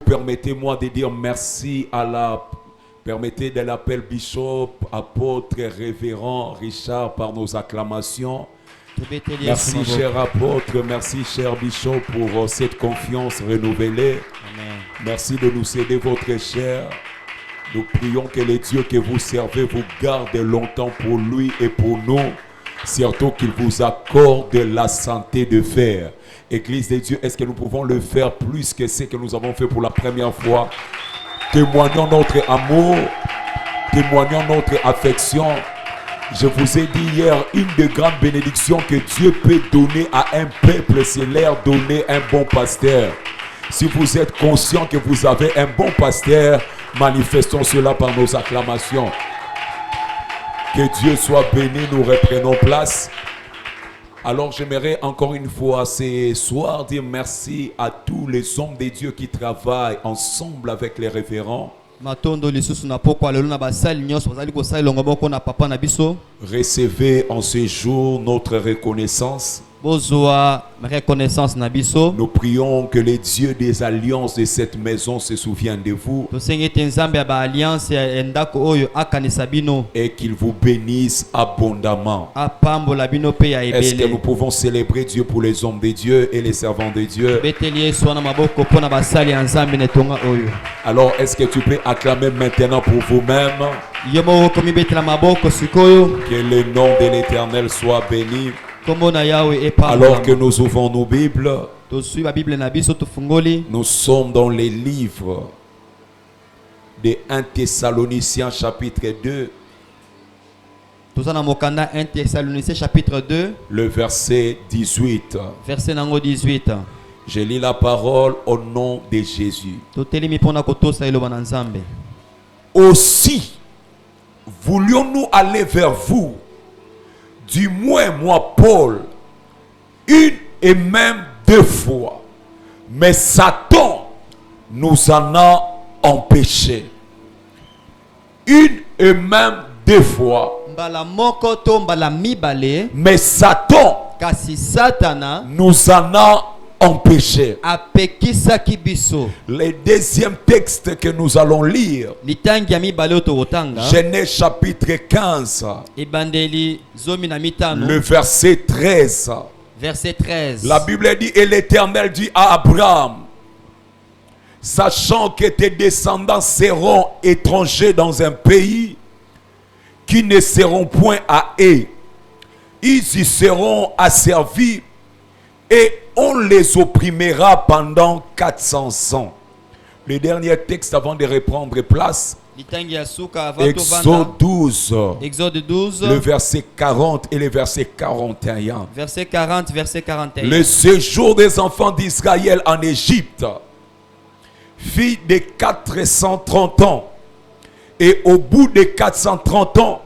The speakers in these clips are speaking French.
permettez-moi de dire merci à permettez de l'appeler bishop, apôtre, révérend Richard par nos acclamations. Merci cher apôtre, merci cher bishop pour cette confiance renouvelée. Amen. Merci de nous céder votre chair. Nous prions que le Dieu que vous servez vous garde longtemps pour lui et pour nous. Surtout qu'il vous accorde la santé de fer. Église de Dieu, est-ce que nous pouvons le faire plus que ce que nous avons fait pour la première fois? Témoignons notre amour, témoignons notre affection. Je vous ai dit hier, une des grandes bénédictions que Dieu peut donner à un peuple, c'est leur donner un bon pasteur. Si vous êtes conscient que vous avez un bon pasteur, manifestons cela par nos acclamations. Que Dieu soit béni, nous reprenons place. Alors j'aimerais encore une fois ce soir dire merci à tous les hommes de Dieu qui travaillent ensemble avec les référents. Recevez en ce jour notre reconnaissance. Nous prions que les dieux des alliances de cette maison se souviennent de vous et qu'ils vous bénissent abondamment. Est-ce que nous pouvons célébrer Dieu pour les hommes de Dieu et les servants de Dieu? Alors est-ce que tu peux acclamer maintenant pour vous-même? Que le nom de l'Éternel soit béni. Alors que nous ouvrons nos Bibles, nous sommes dans les livres de 1 Thessaloniciens chapitre 2, le verset 18. Je lis la parole au nom de Jésus. Aussi, voulions-nous aller vers vous, du moins moi Paul, une et même deux fois, mais Satan nous en a empêchés. Une et même deux fois, mais Satan nous en a empêchés. Le deuxième texte que nous allons lire, Genèse chapitre 15, le verset 13. La Bible dit, et l'Éternel dit à Abraham, sachant que tes descendants seront étrangers dans un pays qui ne seront point à eux, ils y seront asservis et on les opprimera pendant 400 ans. Le dernier texte avant de reprendre place, Exode 12, le verset 40 et le verset 41. Le séjour des enfants d'Israël en Égypte fit de 430 ans. Et au bout de 430 ans,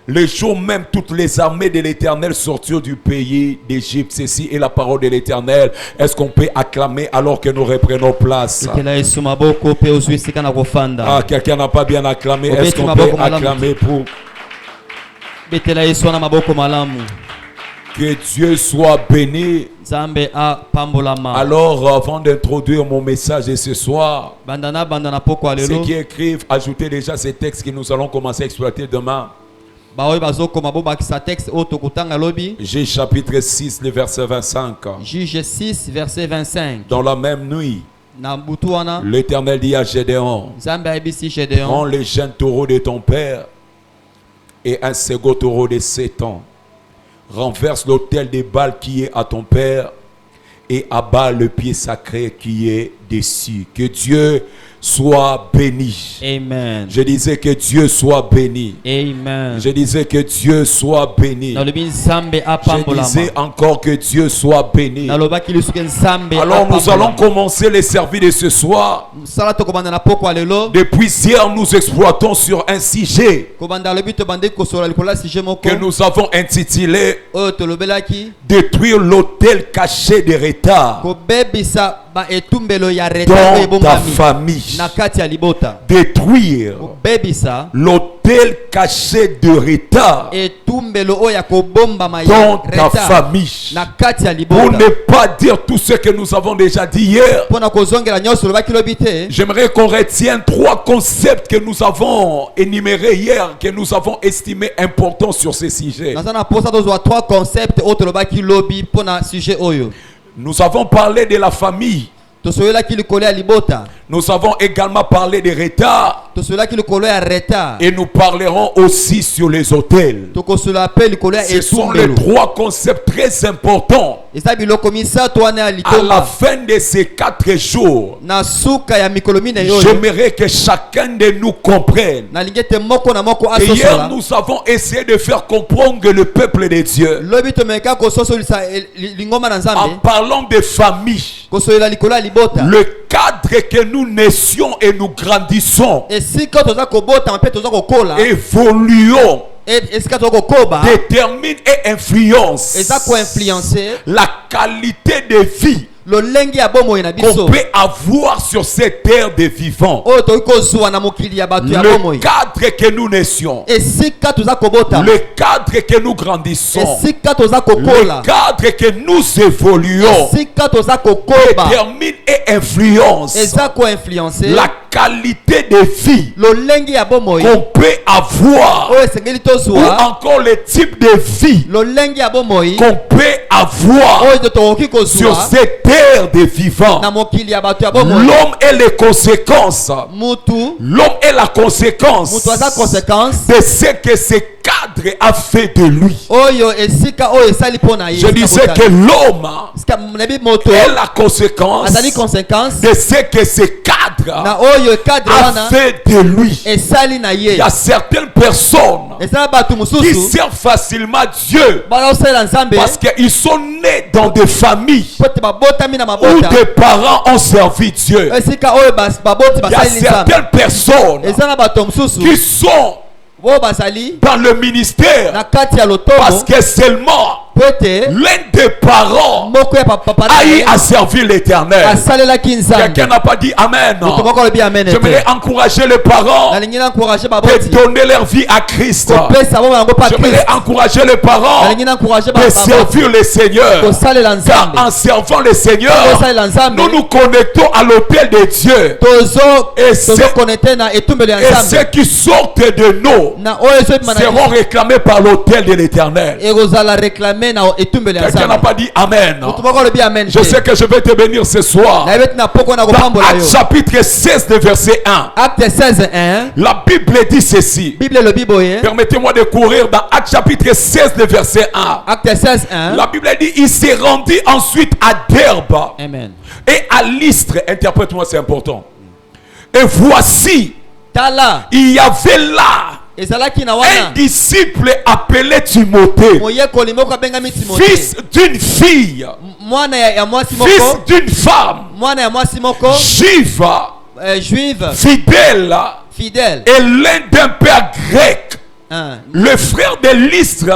le jour même, toutes les armées de l'Éternel sortirent du pays d'Égypte. Ceci est la parole de l'Éternel. Est-ce qu'on peut acclamer alors que nous reprenons place? Ah, quelqu'un n'a pas bien acclamé. Est-ce qu'on peut acclamer pour que Dieu soit béni? Alors, avant d'introduire mon message de ce soir, ceux qui écrivent, ajoutez déjà ces textes que nous allons commencer à exploiter demain. Juge chapitre 6, le verset 25. Juge 6, verset 25. Dans la même nuit, l'Éternel dit à Gédéon, prends les jeunes taureaux de ton père et un second taureau de 7 ans. Renverse l'autel des Baals qui est à ton père et abat le pied sacré qui est dessus. Que Dieu soit béni. Amen. Je disais que Dieu soit béni. Amen. Je disais que Dieu soit béni. Je disais encore que Dieu soit béni. Alors nous allons commencer les services de ce soir. Depuis hier, nous exploitons sur un sujet que nous avons intitulé Détruire l'autel caché des retards. ba etumbelo ya dans retard ta ebongami famille. na kati ya libota Détruire bebisa l'autel caché de retard etumbelo oyo ya kobombama ya dans ta retard famille. na kati ya Pour libota ne pas dire tout ce que nous avons déjà dit hier, mpona kozongela nyonso lobaki lobi te. j'aimerais qu'on retienne 3 concepts que nous avons énumérés hier, que nous avons estimés importants sur ces sujets. naza na posa tozwa 3 concepts oyo tolobaki lobi mpona sujet oyo. Nous avons parlé de la famille. tosoyelaki likolo ya libota, Nous avons également parlé des retards. tosoyelaki likolo ya retard, Et nous parlerons aussi sur les hôtels. tokosola pe likolo ya Ce sont les etumbelo. 3 concepts très importants. eza biloko misato wana ya À la litomba. fin de ces 4 jours, na suka ya mikolo mine oyo j'aimerais que chacun de nous comprenne. nalingi ete moko na moko Et hier, asosola. nous avons essayé de faire comprendre le peuple de Dieu lobi tomeka kososolisa lingomba na en nzambe parlant de famille. kosolela likolo ya libota. Le cadre que nous naissions et nous grandissons, esika toza kobota mpe toza kokola évoluons, esika toza kokoba détermine et influence eza koinfluence la qualité de vie lolenge ya bomoi na qu'on biso peut avoir sur cette terre des vivants. oyo tokoki kozwa na mokili ya bato ya Le bomoi. cadre que nous naissions, esika toza kobota, le cadre que nous grandissons, esika toza le kokola, cadre que nous évoluons esika toza kokoba détermine et influence eza koinfluence la qualité de vie lolenge ya bomoi qu'on peut avoir oyo esengeli ou tozwa, encore le type de vie lolenge ya bomoi qu'on peut avoir oyo tokoki sur kozwa cette terre des vivants. na mokili ya bato ya bomoi. L'homme est les conséquences. mutu L'homme est la conséquence mutu aza conséquence de ce que ce cadre a fait de lui. oyo esika oyo esali mpo na ye. Je disais que l'homme Sika nayebi moto est la conséquence azali conséquence de ce que ce cadre na oyo cadre a wana fait de lui. esali na Il ye. y a certaines personnes esala bato qui mosusu servent facilement Dieu bana osalela nzambe parce qu'ils sont nés dans des familles po te babotami na où mabota des parents ont servi Dieu. esika oyo baboti Il y a basali nzambe. certaines personnes eza na bato mosusu qui sont oyo bazali dans le ministère na kati ya parce lotomo que seulement po ete l'un des parents moko ya papa a na eu ye à servir l'Éternel. asalelaki nzambe. Quelqu'un n'a pas dit Amen. moto moko alobi amen J'aimerais ete encourager les parents nalingi na encourage de baboti donner leur vie à Christ. kopesa bongo yango pa J'aimerais Christ. encourager les parents nalingi na encourage de servir le Seigneur. kosalela Car nzambe en servant le Seigneur, kosalela nzambe nous nous connectons à l'autel de Dieu. Et tozokonnecte na etumbelo ya Et nzambe ceux qui sortent de nous na oyo ezobima na seront réclamés par l'autel de l'Éternel. ekozala réclame na etumbelo ya Quelqu'un n'a nzambe. pas dit Amen. moto moko alobi amen Je sais que je vais te bénir ce soir. nayebi tina poko na Dans kopambola Actes yo. chapitre 16 de verset 1, Acte 16:1 la Bible dit ceci. bible elobi boye. Permettez-moi de courir dans Actes chapitre 16 de verset 1. Acte 16:1 La Bible dit, il s'est rendu ensuite à Derbe amen. et à Lystre. Interprète-moi, c'est important. Et voici, tala il y avait là ezalaki na un wana disciple appelé Timothée, moyekoli moko abengami timote, fils d'une fille, mwana ya mwasi fils moko, d'une femme, mwana ya mwasi moko juive, juive fidèle, fidèle. et l'un d'un père grec. Hein. Le frère de Lystre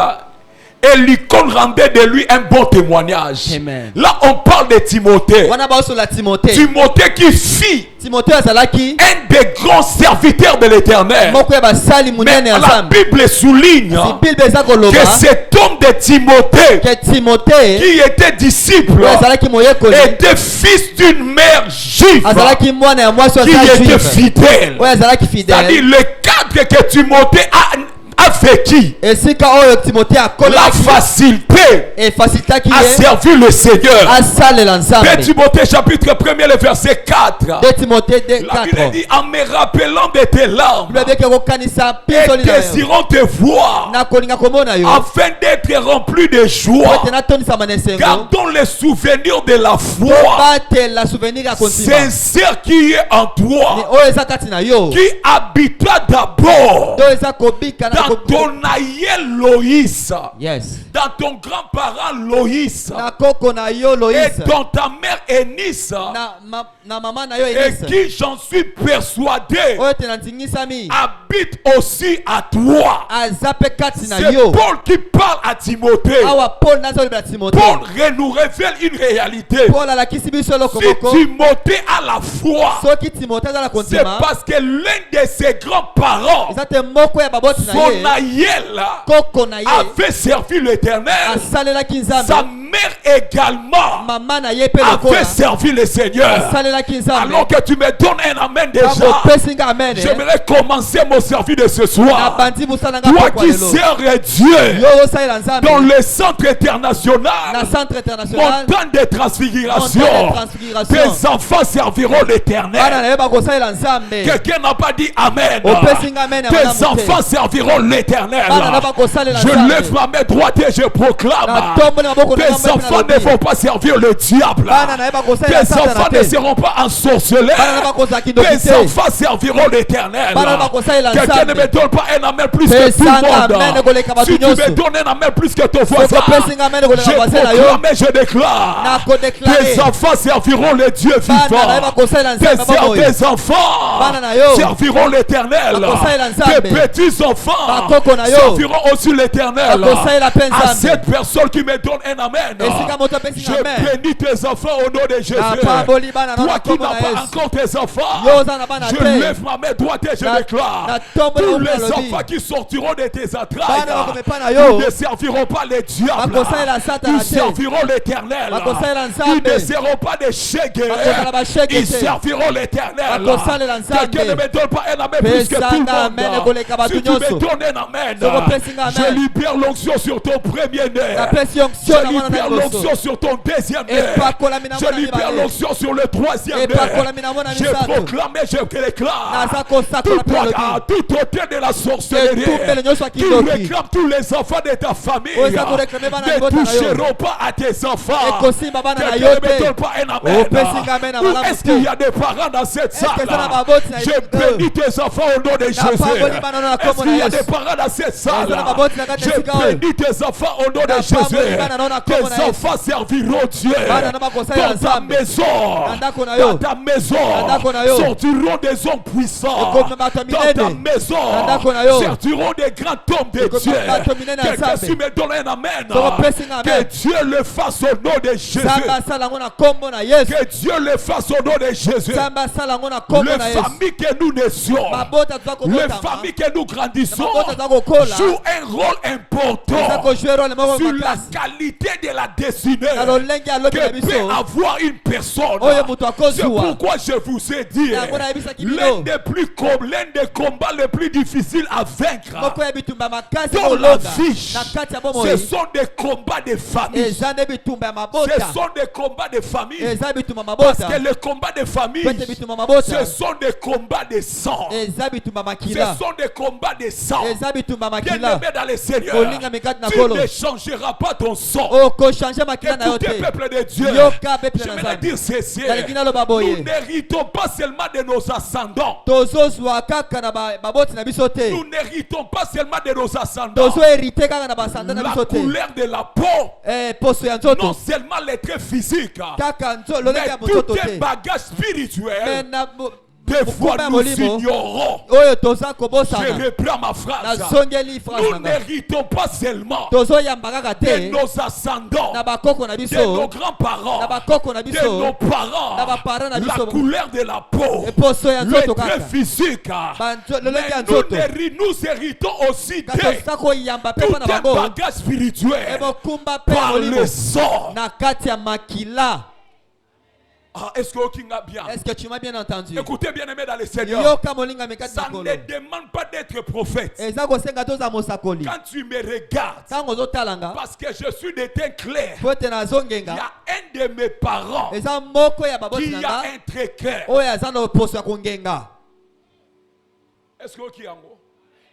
et l'icône rendait de lui un bon témoignage. Amen. Là, on parle de Timothée. wana baosola timote. Timothée qui fit timote azalaki un des grands serviteurs de l'Éternel. moko ya basali Mais munene ya la nzambe. Bible souligne si bible eza que koloba cet homme de Timothée ke timote qui était disciple oyo azalaki moyekoli était fils d'une mère juive azalaki mwana ya mwasi qui oyo azala était juive fidèle. oyo azalaki C'est-à-dire fidèle. le cadre que Timothée a vécu, esika oyo timote la akolelaki facilité efacilitaki à ye servir le Seigneur. asalela 2 nzambe. Timothée chapitre 1er le verset 4. de timote La Bible 4 dit en me rappelant de tes larmes bible ebeki kokanisa et pisoli na yo désirant te voir na kolinga komona yo afin d'être rempli de po joie. ete natondisama na esengo Gardons les souvenirs de la foi batela souvenir ya kontima sincère qui est en ni toi, oyo eza kati na yo qui habitera d'abord to eza kobika na dans ton aïeul Loïs, yes dans ton grand-parent Loïs na koko na yo et Loïs dans ta mère Eunice, na na mama na yo et Eunice qui, j'en suis persuadé, oyo te na ndingisami habite aussi à toi. aza mpe kati na C'est yo Paul qui parle à Timothée. awa Paul naza olobela Timothée Paul nous révèle une réalité. Paul alakisi biso eloko Si moko Timothée a la foi, soki Timothée aza na c'est kondima parce que l'un de ses grands-parents, eza te moko ya baboti na son ye aïeul, koko na ye avait servi l'Éternel. asalelaki Sa nzambe mère également mama na ye mpe avait lokola servi le Seigneur. asalelaki nzambe Alors que tu me donnes un amen ntango déjà, opesi nga amen j'aimerais commencer mon service de ce na soir. bandi mosala nga Toi pokwa qui lelo sers Dieu yo osalela nzambe dans le centre na international, centre international montagne de transfiguration, montagne de transfiguration tes enfants serviront bana l'Éternel. na ye bakosalela nzambe Quelqu'un n'a pas dit Amen. opesi nga amen ya Tes malamu te enfants serviront l'Éternel. bana na bakosalela Je nzambe lève ma main droite et je proclame. na tomboli maboko na Tes nzambe mpe na enfants ne lobi vont pas servir le diable. bana na ye bakosalela Tes satana enfants ne te seront pas bana na ensorcelés. bakozala kindoki Tes te enfants serviront l'Éternel. bana na bakosalela Quelqu'un ne me nzambe donne pas un amen plus que tout pesanga le amen monde. ekoleka bato Si tu me nyonso donnes un amen plus que ton soki voisin, opesi nga amen je ekoleka voisin na yo proclame et je déclare. nakodeklare Tes enfants serviront le Dieu bana na ye vivant. bakosalela nzambe baboye Tes enfants bana na yo serviront l'Éternel. bakosalela Tes nzambe petits enfants bakoko na yo serviront aussi l'Éternel. bakosalela mpe À nzambe cette personne qui me donne un amen, esika moto apesi je nga amen bénis tes enfants au nom de Jésus. napamboli bana na Toi na qui kombo n'as na pas yesu encore tes enfants, yo oza na bana je te lève ma main droite et je Na- déclare na tomboli tous maboko na les lobi enfants qui sortiront de tes bana entrailles, bakomepa na ils yo ne serviront pas les diables, bakosalela satana ils te serviront l'Éternel. bakosalela Ils nzambe ne seront pas des shege, bakozala bashege ils te serviront l'Éternel. bakosalela Quelqu'un ne nzambe me donne pas un amen plus que tout pesanga le amen monde. ekoleka bato Si tu me nyonso donnes un amen, soki opesi nga je amen libère l'onction sur ton premier-né. napesi onction Je na mwana na libère liboso l'onction sur ton deuxième-né. epakolami na Je mwana libère mibale l'onction sur le troisième-né. epakolami na mwana Je misato proclame et je déclare naza kosakola mpe lobi tout auteur de la sorcellerie etumbele nyonso ya qui kindoki réclame tous les enfants de ta famille oza koreklame bana ne libota na yo toucheront pas à tes enfants. ekosimba bana na Quelqu'un yo ne me te donne pas un amen. opesi nga amen na Ou malamu est-ce qu'il y te a des parents dans cette salle? eza na baboti na Je bénis tes enfants au nom de Jésus. napamboli bana na Est-ce kombo qu'il na y a yesu des parents dans cette salle? eza na baboti na kati ya Je esika oyo bénis tes enfants au nom de napamboli bana na Jésus. kombo na Tes yesu enfants serviront Dieu bana na bakosalela dans ta nzambe maison. na ndako na Dans yo ta maison na ndako na yo sortiront des hommes puissants. ekoma bato ya Dans ta minene maison na ndako na yo sortiront des grands hommes de ekoma Dieu. bato minene ya Quelqu'un nzambe si me donne un amen. soki opesi nga Que amen Dieu le fasse au nom de Jésus. nzambe asala yango na kombo na yesu Que Dieu le fasse au nom de Jésus. nzambe asala yango na kombo Les na yesu familles que nous naissions, mabota toza les kobotama familles que nous grandissons, mabota toza kokola jouent un rôle eza important kojue role moko sur la makasi qualité de la destinée na lolenge ya lobi na que peut biso avoir une personne. oyo moto C'est akozwa pourquoi je vous ai dit, yango nayebisaki bino l'un des combats les plus difficiles à vaincre moko ya bitumba makasi dans la kolonga vie, na kati ya ce bomoi sont des combats de famille. eza nde bitumba ya Ce mabota sont des combats de famille. eza bitumba Parce mabota que les combats de famille, pete bitumba mabota ce sont des combats de sang. eza bitumba Ce makila sont des combats de sang. eza bitumba Bien makila aimé dans le Seigneur, kolinga mikati na tu kolo ne changeras pas ton sang. okochange makila na yo Écoutez, te peuple de Dieu, yoka beple na je vais nzambe dire ceci. nalingi naloba Nous boye n'héritons pas seulement de nos ascendants. tozozwa kaka na baboti na biso te Nous n'héritons pas seulement de nos ascendants. tozoherite kaka na basanda na La biso te couleur de la peau, poso ya non nzoto seulement les traits physiques, kaka lolenge mais ya tout mototo un te bagage spirituel. me na Des fois, mokumba ya nous molimo ignorons. oyo toza Je kobosana reprends ma phrase. nazongeli phrase Nous nanga n'héritons pas seulement tozoyamba kaka de te nos ascendants, na bakoko na de nos biso grands-parents, na bakoko na de biso nos parents, na baparents na la biso couleur de la peau, poso ya le nzoto trait kaka physique. lolenge ya Mais nzoto nous héritons aussi kasi de toza koyamba mpe tout mpo na un bango bagage spirituel ebokumba mpe ya par molimo le sang. na kati ya makila. Ah, est-ce que aucun a bien? Est-ce que tu m'as bien entendu? Écoutez, bien aimé dans le Seigneur, yoka molinga mekati ça na ne kolo demande pas d'être prophète. eza kosenga toza mosakoli Quand tu me regardes, ntango ozotalanga parce que je suis de teint clair, po ete il y nazongenga a un de mes parents eza moko ya baboti qui na a nga un trait clair. oyo aza na poso ya kongenga. Est-ce que qui en gros?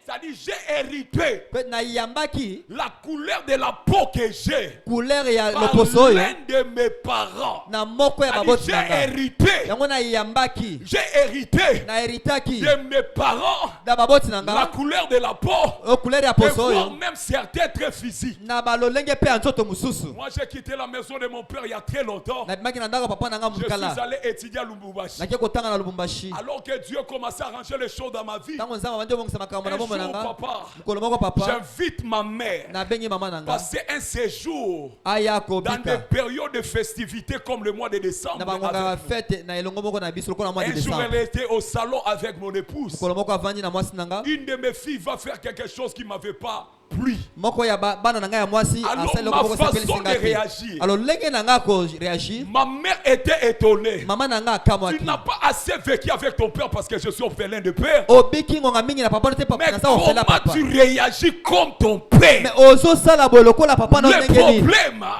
C'est-à-dire, j'ai hérité Pe na yambaki la couleur de la peau que j'ai couleur ya par loposo oyo l'un de mes parents. na moko ya C'est-à-dire, baboti j'ai nanga. hérité. Yango na yambaki J'ai hérité na heritaki de mes parents da baboti la nanga couleur de la peau. o couleur ya Et poso voir oyo même certains très physiques. na balolenge pe ya nzoto mosusu. Moi, j'ai quitté la maison de mon père il y a très longtemps. Na bimaki na ndako papa nanga Je suis mukala. allé étudier à Lubumbashi. Nakie kotanga na Lubumbashi. Alors que Dieu commençait à arranger les choses dans ma vie. Tango nzamba bandi obongisa makambo na Un bombo jour, nanga. papa, Mukolo moko papa j'invite ma mère na bengi mama nanga. passer un séjour Aya dans des kobika. périodes de festivités comme le mois de décembre. Na bangonga avec nous. fête na elongo moko na biso lokola mois de Un jour, décembre. elle était au salon avec mon épouse. Mukolo moko avandi na mwasi nanga. Une de mes filles va faire quelque chose qui ne m'avait pas plu. Moko ya bana nanga ya mwasi Alors, asali ma lokoko sepeli façon de singaki. réagir. Alors lenge nanga ko réagir. Ma mère était étonnée. Mama nanga akamwaki. Tu n'as pas assez vécu avec ton père parce que je suis orphelin de père. Obiki ngonga mingi na papa te papa Mais na sa ofela comment papa. tu réagis comme ton père? Mais ozo sala boloko la papa na Le ndenge ni.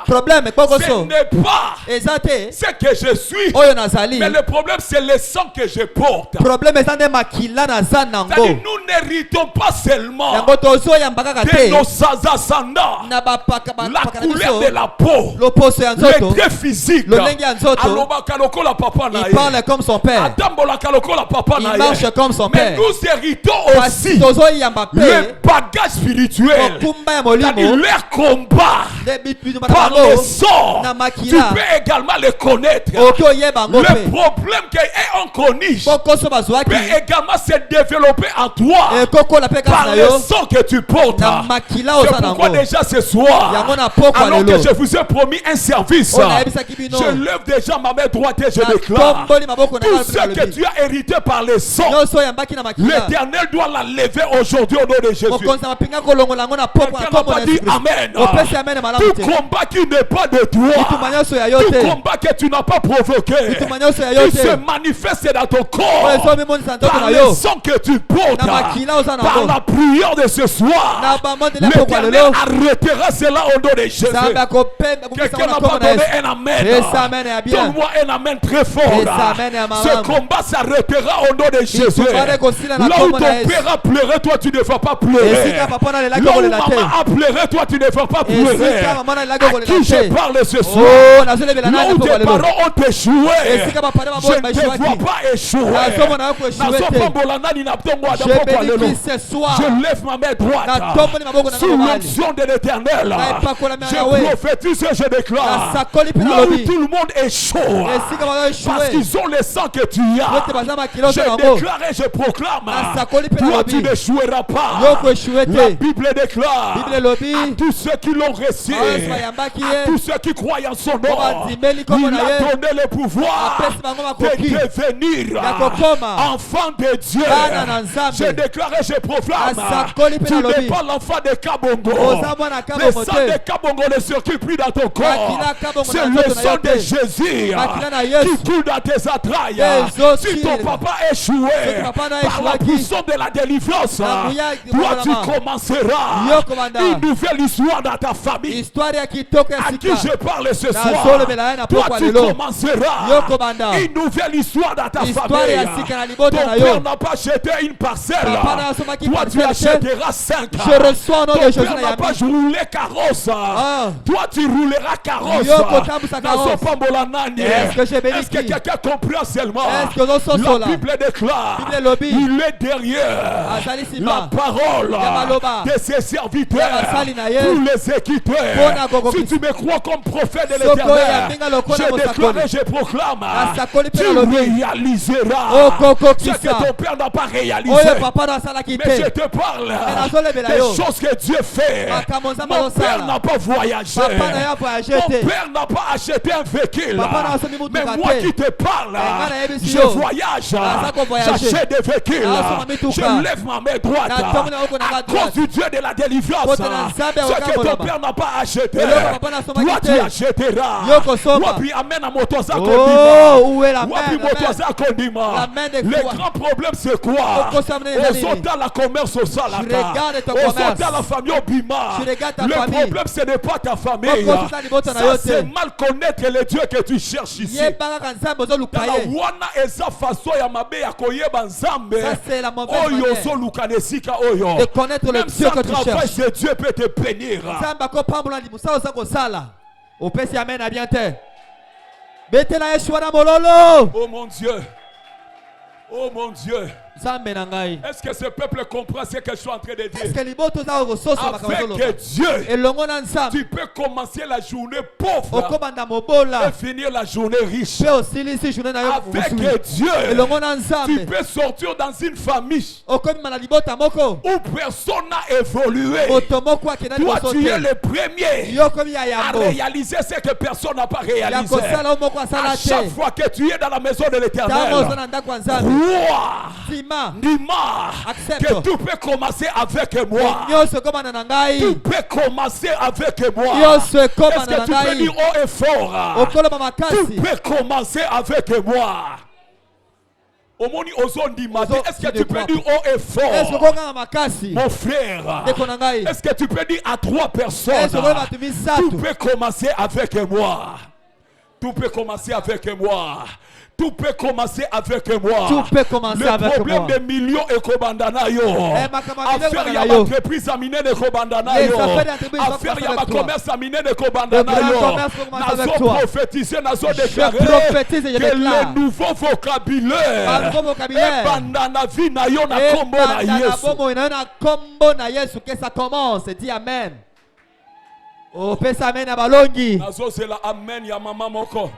problème, Koko ce so. n'est pas Ezate. ce que je suis. Oyo nazali. Mais le problème, c'est le sang que je porte. Problème ezande makila na za nango. C'est-à-dire, nous n'héritons pas seulement Yango tozo ya mbaka de kate. nos ascendants Na bapaka la bapaka na couleur biso. de la peau, Loposo ya nzoto. le trait physique. Lolenge ya nzoto. Alobaka lokola papa na Il ye. parle comme son père. Atambolaka lokola papa na Il ye. marche comme son Mais père. nous héritons aussi Tozo yamba le pe. bagage spirituel. Okumba ya C'est-à-dire molimo. leur combat Debitu par le matango. sang. Na Tu makila. peux également le connaître. Oko yeba ngo Le pe. problème qu'ils ont connu Koko so bazwaki. peut également se développer en toi E koko la pe par kasi na le yo. sang que tu portes. Na makila C'est oza pourquoi nango. déjà ce soir, Yango na poko alors alelo. que je vous ai promis un service, On a ebisaki bino. je lève déjà ma main droite et je Na déclare tomboli maboko na tout ngai ce na que lobi. tu as hérité par le sang, Nyonso yambaki na makila. l'Éternel doit la lever aujourd'hui au nom de Jésus. Okonza mapinga kolongola yango na poko na Quelqu'un n'a kombo pas na dit Yesu Kristo. Amen. Opesi amen malamu Tout te. combat qui n'est pas de Bituma toi, nyonso ya yo tout te. combat que tu n'as pas provoqué, Bituma nyonso ya yo qui se te. manifeste dans ton Oyo corps so mimonisa nzoto par na le yo. sang que tu portes, Na makila oza par nango. la prière de ce Na soir. bamondeli ya poko L'Éternel alelo. arrêtera cela au nom de Jésus. Nzambe akopemba Quelqu'un kumisa n'a na pas kombo na donné Yesu. un amen. Esa amen ya bien. Donne-moi un amen très fort. Esa amen ya Ce malamu. combat s'arrêtera au nom de Jésus. Itumare kosila na Là où kombo ton na Yesu. père a pleuré, toi tu ne vas pas pleurer. Esika papa na lelaki Là où kolela te. maman a pleuré, toi tu ne vas pas pleurer. Esika mama na lelaki À kolela qui je te. parle ce soir? Oh, nazolebela Là nani où poko tes alelo. parents ont échoué, Esika bapare je baboni ne te baishuaki. vois pas échouer. Nazomona yo koeshuwe te. Nazopambola nani na tongo Je adapoko alelo. bénis ce soir. Je lève ma main droite Na tomboli maboko na sous mabali. l'onction de l'Éternel. Na epakola mea Je Yahweh. prophétise et je déclare Na sakoli pe na là où lobi. tout le monde échoue Esika parce bazoeshuwe. qu'ils ont le sang que tu Yote as. baza makila oza Je nango. déclare et je proclame Na sakoli pe na toi lobi. tu n'échoueras pas. Yo koeshuwe La te. Bible déclare Bible à lobi. tous ceux qui l'ont reçu, Ayesu bayambaki à ye. tous ceux qui croient en son nom, bandimeli kombo il na a ye. donné le pouvoir Apesi bango de makoki. devenir Ya kokoma. enfant de Dieu. Bana na Nzambe. Je déclare et je proclame, Asakoli pe tu na n'es lobi. pas l'enfant de Kabongo. Oza mwana Le kabongo sang te. de Kabongo ne circule plus dans ton corps. Makila kabongo C'est na le nzoto na sang yo de te. Jésus Makila na Yesu. qui coule dans tes entrailles. Les os Si ton tire. papa a échoué Soki papa na par la échouaki. puissance de la délivrance, Na nguya toi tu mwana ma. commenceras Yo komanda. une nouvelle histoire dans ta famille. Histoire ya kitoko ya À qui sika. je parle ce Na soir? solobela ye na Toi poko tu alelo. commenceras Yo komanda. une nouvelle histoire dans ta Histoire famille. ya sika na libota Ton na père yo. n'a pas acheté une parcelle. Papa na asomaki Toi tu parcelle te. achèteras 5. Je reçois au nom de Ton Jésus père na n'a pas yambi. roulé carrosse. Ah. Toi tu rouleras carrosse. Yo kotambusa carrosse. Nazopambola nani. Est-ce que j'ai béni Est-ce que qui? quelqu'un comprend seulement? Est-ce que nous sommes La là? Bible déclare Bible lobi. il est derrière Azali la sima. parole Ya maloba. de ses serviteurs Ya basali na ye. pour les équiter. Pona gogo Si kisi. tu me crois comme prophète de Soko ya l'Éternel, minga lokola je mosakoli. déclare et je proclame, Asakoli pe tu na lobi. réaliseras Oh, koko ce que kisa. ton père n'a pas réalisé. Oyo papa na asalaki Mais je te. te parle nazolebela des yo. choses que Dieu fait. Makambo nzambe Mon azosala. père n'a pas voyagé. Papa na ye avoyage Mon te. père n'a pas acheté un véhicule. Papa na asomi mutuka Mais moi te. qui te parle, Nga na yebisi je yo. voyage. Naza kovoyager. J'achète des véhicules. Nasoma mituka. Je lève ma main droite. Na tongo na oko na À nga cause droite. du Dieu de la délivrance. Kote na Nzambe Ce que ton okambolama. père n'a pas a acheté, Eloko papa na soma toi tu kite. achèteras. Yoko soma. Wapi amen à motoza Oh, kondima. où est la main? Wapi La main. motoza kondima. La main de Le quoi? grand problème c'est quoi? Oko samne nani? Ozota la commerce au salaka. Tu regardes ton commerce. Ozota la famille au bima. Tu regardes ta Le famille. problème ce n'est pas ta famille. Oko sali boto na Ça yote. c'est mal connaître le Dieu que tu cherches ici. Yebaka kanzambe ozoluka Tala ye. wana eza façon ya mabe ya koyeba nzambe. Ça, c'est la mauvaise Oyo manière ozoluka nesika oyo. de connaître le Même Dieu sans que tu travail, cherches. ce Dieu peut te bénir. Nzambe akopambola libusa oza kosala. Opesi amen à bien te. Betela Yeshua na mololo. Oh mon Dieu. Oh mon Dieu. Nzambe na ngai. Est-ce que ce peuple comprend ce que je suis en train de Est-ce dire? que liboto za kososa Avec bakabolo. Dieu, Elongo na nzambe. tu peux commencer la journée pauvre Okobanda mobola. et finir la journée riche. Pe osilisi journée na yo. Avec Dieu, Elongo na tu nzambe. peux sortir dans une famille Okobima na libota moko. où personne n'a évolué. Moto moko akena Toi, liboso tu es te. le premier Yo komi ya à yambo. réaliser ce que personne n'a pas Ya réalisé. kosala moko asala À chaque te. fois que tu es dans la maison de Tango l'Éternel, ozana ndako ya nzambe. crois, Tima. dis-moi Accepte. que tout peut commencer avec moi. Nyonso ekobana na ngai. Tout peut commencer avec moi. Nyonso Est-ce ekobana que na tu peux ngai. dire haut et fort? Okoloba Tout makasi. peut commencer avec moi. Omoni ozondima. Ozo- Est-ce que tu tu ne peux crois dire haut et Est-ce fort? okokanga makasi? Mon frère, Ndeko na ngai. est-ce que tu peux dire à trois personnes? Est-ce okoyeba bato Tout misato? peut commencer avec moi. Tout peut commencer avec moi. Tout peut commencer avec moi. Tout peut commencer le avec problème moi. des millions et kobandana yo. makambo ya Affaire minene ya kobandana yo. entreprise amine de kobandana Les yo. affaires d'entreprise vont Affaire ya commencer avec toi. commerce amine de kobandana Le grand yo. commerce va commencer avec Nazo toi. prophétiser, nazo déclarer prophétise et je que déclare. le nouveau vocabulaire. Un nouveau vocabulaire. Ebandana vi na yo na kombo na Ebanda na Yesu. bomo ina na kombo na Yesu que ça commence. Dis amen. Opesa amen na balongi. Nazo zela amen ya mama moko.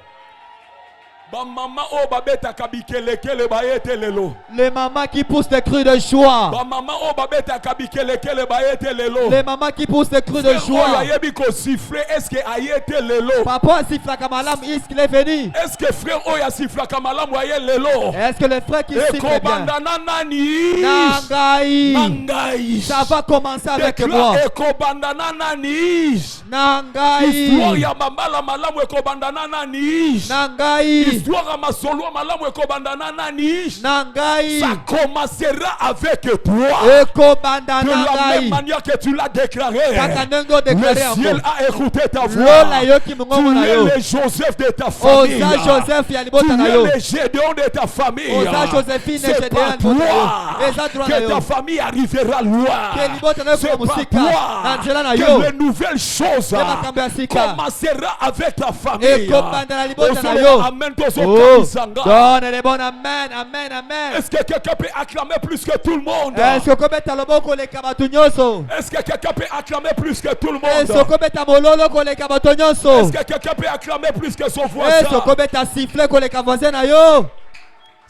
Ba mama o babeta kabikelekele bayete lelo. Les mamans qui poussent des cris de joie. Ba mama o babeta kabikelekele bayete lelo. Les mamans qui poussent des cris de joie. Oyo ayebi ko siffler, est-ce que ayete lelo? Papa siffle malamu, est-ce qu'il est venu? Est-ce que frère oya siffla kamalamu aye lelo? Est-ce que le frère qui siffle bien? Ekobandana nani? Nangai. Nangai. Ça va commencer avec moi. Ekobandana nani? Nangai. Histoire ya mambala malamu ekobandana nani? Nangai. Histoire ya masolo malamu ekobandana nani? Nangai. Ça commencera avec toi. Ekobanda De la même nangai. manière que tu l'as déclaré, Kaka nengo déclaré le ciel encore. a écouté ta Lola voix. yoki mungongo na Tu es yo. le Joseph de ta famille. Oza Joseph ya Tu libota na es yo. le Gédéon de ta famille. Oza Josephine C'est Gédéon par libota na yo. toi Eza droit na que yo. ta famille arrivera loin. Que libota na yo C'est kwa par musika. Na nzela na toi yo. que les nouvelles choses makambo ya sika. commencera avec ta famille. Ekobanda na libota na Ozolo yo. amen tozo Oh, kabisanga. donne les bons amen, amen, amen. Est-ce que quelqu'un peut acclamer plus que tout le monde? Est-ce que kobeta loboko leka bato nyonso? Est-ce que quelqu'un peut acclamer plus que tout le Est-ce que monde? kobeta mololo koleka bato Est-ce nyonso? que quelqu'un peut acclamer plus que son Est-ce que voisin? kobeta siffler koleka voisin na yo?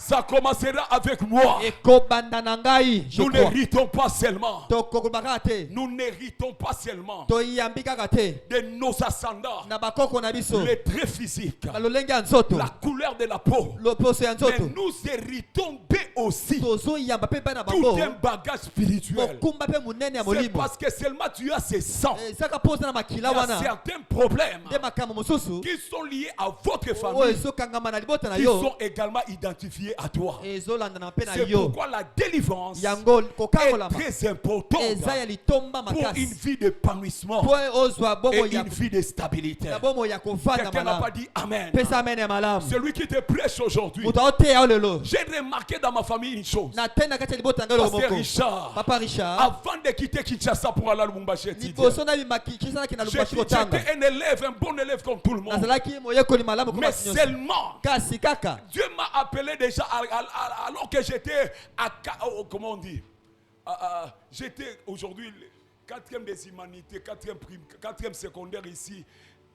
Ça commencera avec moi. Ekobanda na ngai, je Nous crois. n'héritons pas seulement. Tokokobaka te. Nous n'héritons pas seulement Toyambi kaka te. de nos ascendants, Na bakoko na biso. les traits physiques, Balolenge ya nzoto. la couleur de la peau. Loposo ya Mais nzoto. nous héritons d'eux aussi Tozoyamba pe mpe na tout bango. un bagage spirituel. Mokumba pe munene ya C'est molimo. parce que seulement tu as ces sangs. Ezaka posa na Il makila y a wana. certains problèmes Nde makambo mosusu. qui sont liés à votre Oyo famille, ezokangama na libota na qui yo. sont également identifiés à toi. Ezolanda na mpe na C'est yo. pourquoi la délivrance Yango est kokangolama. très importante Eza ya litomba pour une makasi. vie d'épanouissement Po ozwa bomo et ya une vie de stabilité. na bomo ya kovanda Quelqu'un n'a pas malamu. dit Amen. Pesa amen ya malamu. Celui qui te prêche aujourd'hui, Moto aoteya lelo. j'ai remarqué dans ma famille une chose. Na tena kati ya libota ngalo Pasteur moko. Richard, Papa Richard. avant de quitter Kinshasa pour aller à Lubumbashi, Liboso na bimaki kisa na kina Lubumbashi kotanga. j'étais un élève, un bon élève comme tout le monde. Nazalaki moyekoli malamu Mais koma sinyoso. seulement, Kasi kaka. Dieu m'a appelé déjà alors que j'étais à, comment on dit, j'étais aujourd'hui quatrième des humanités, quatrième secondaire ici,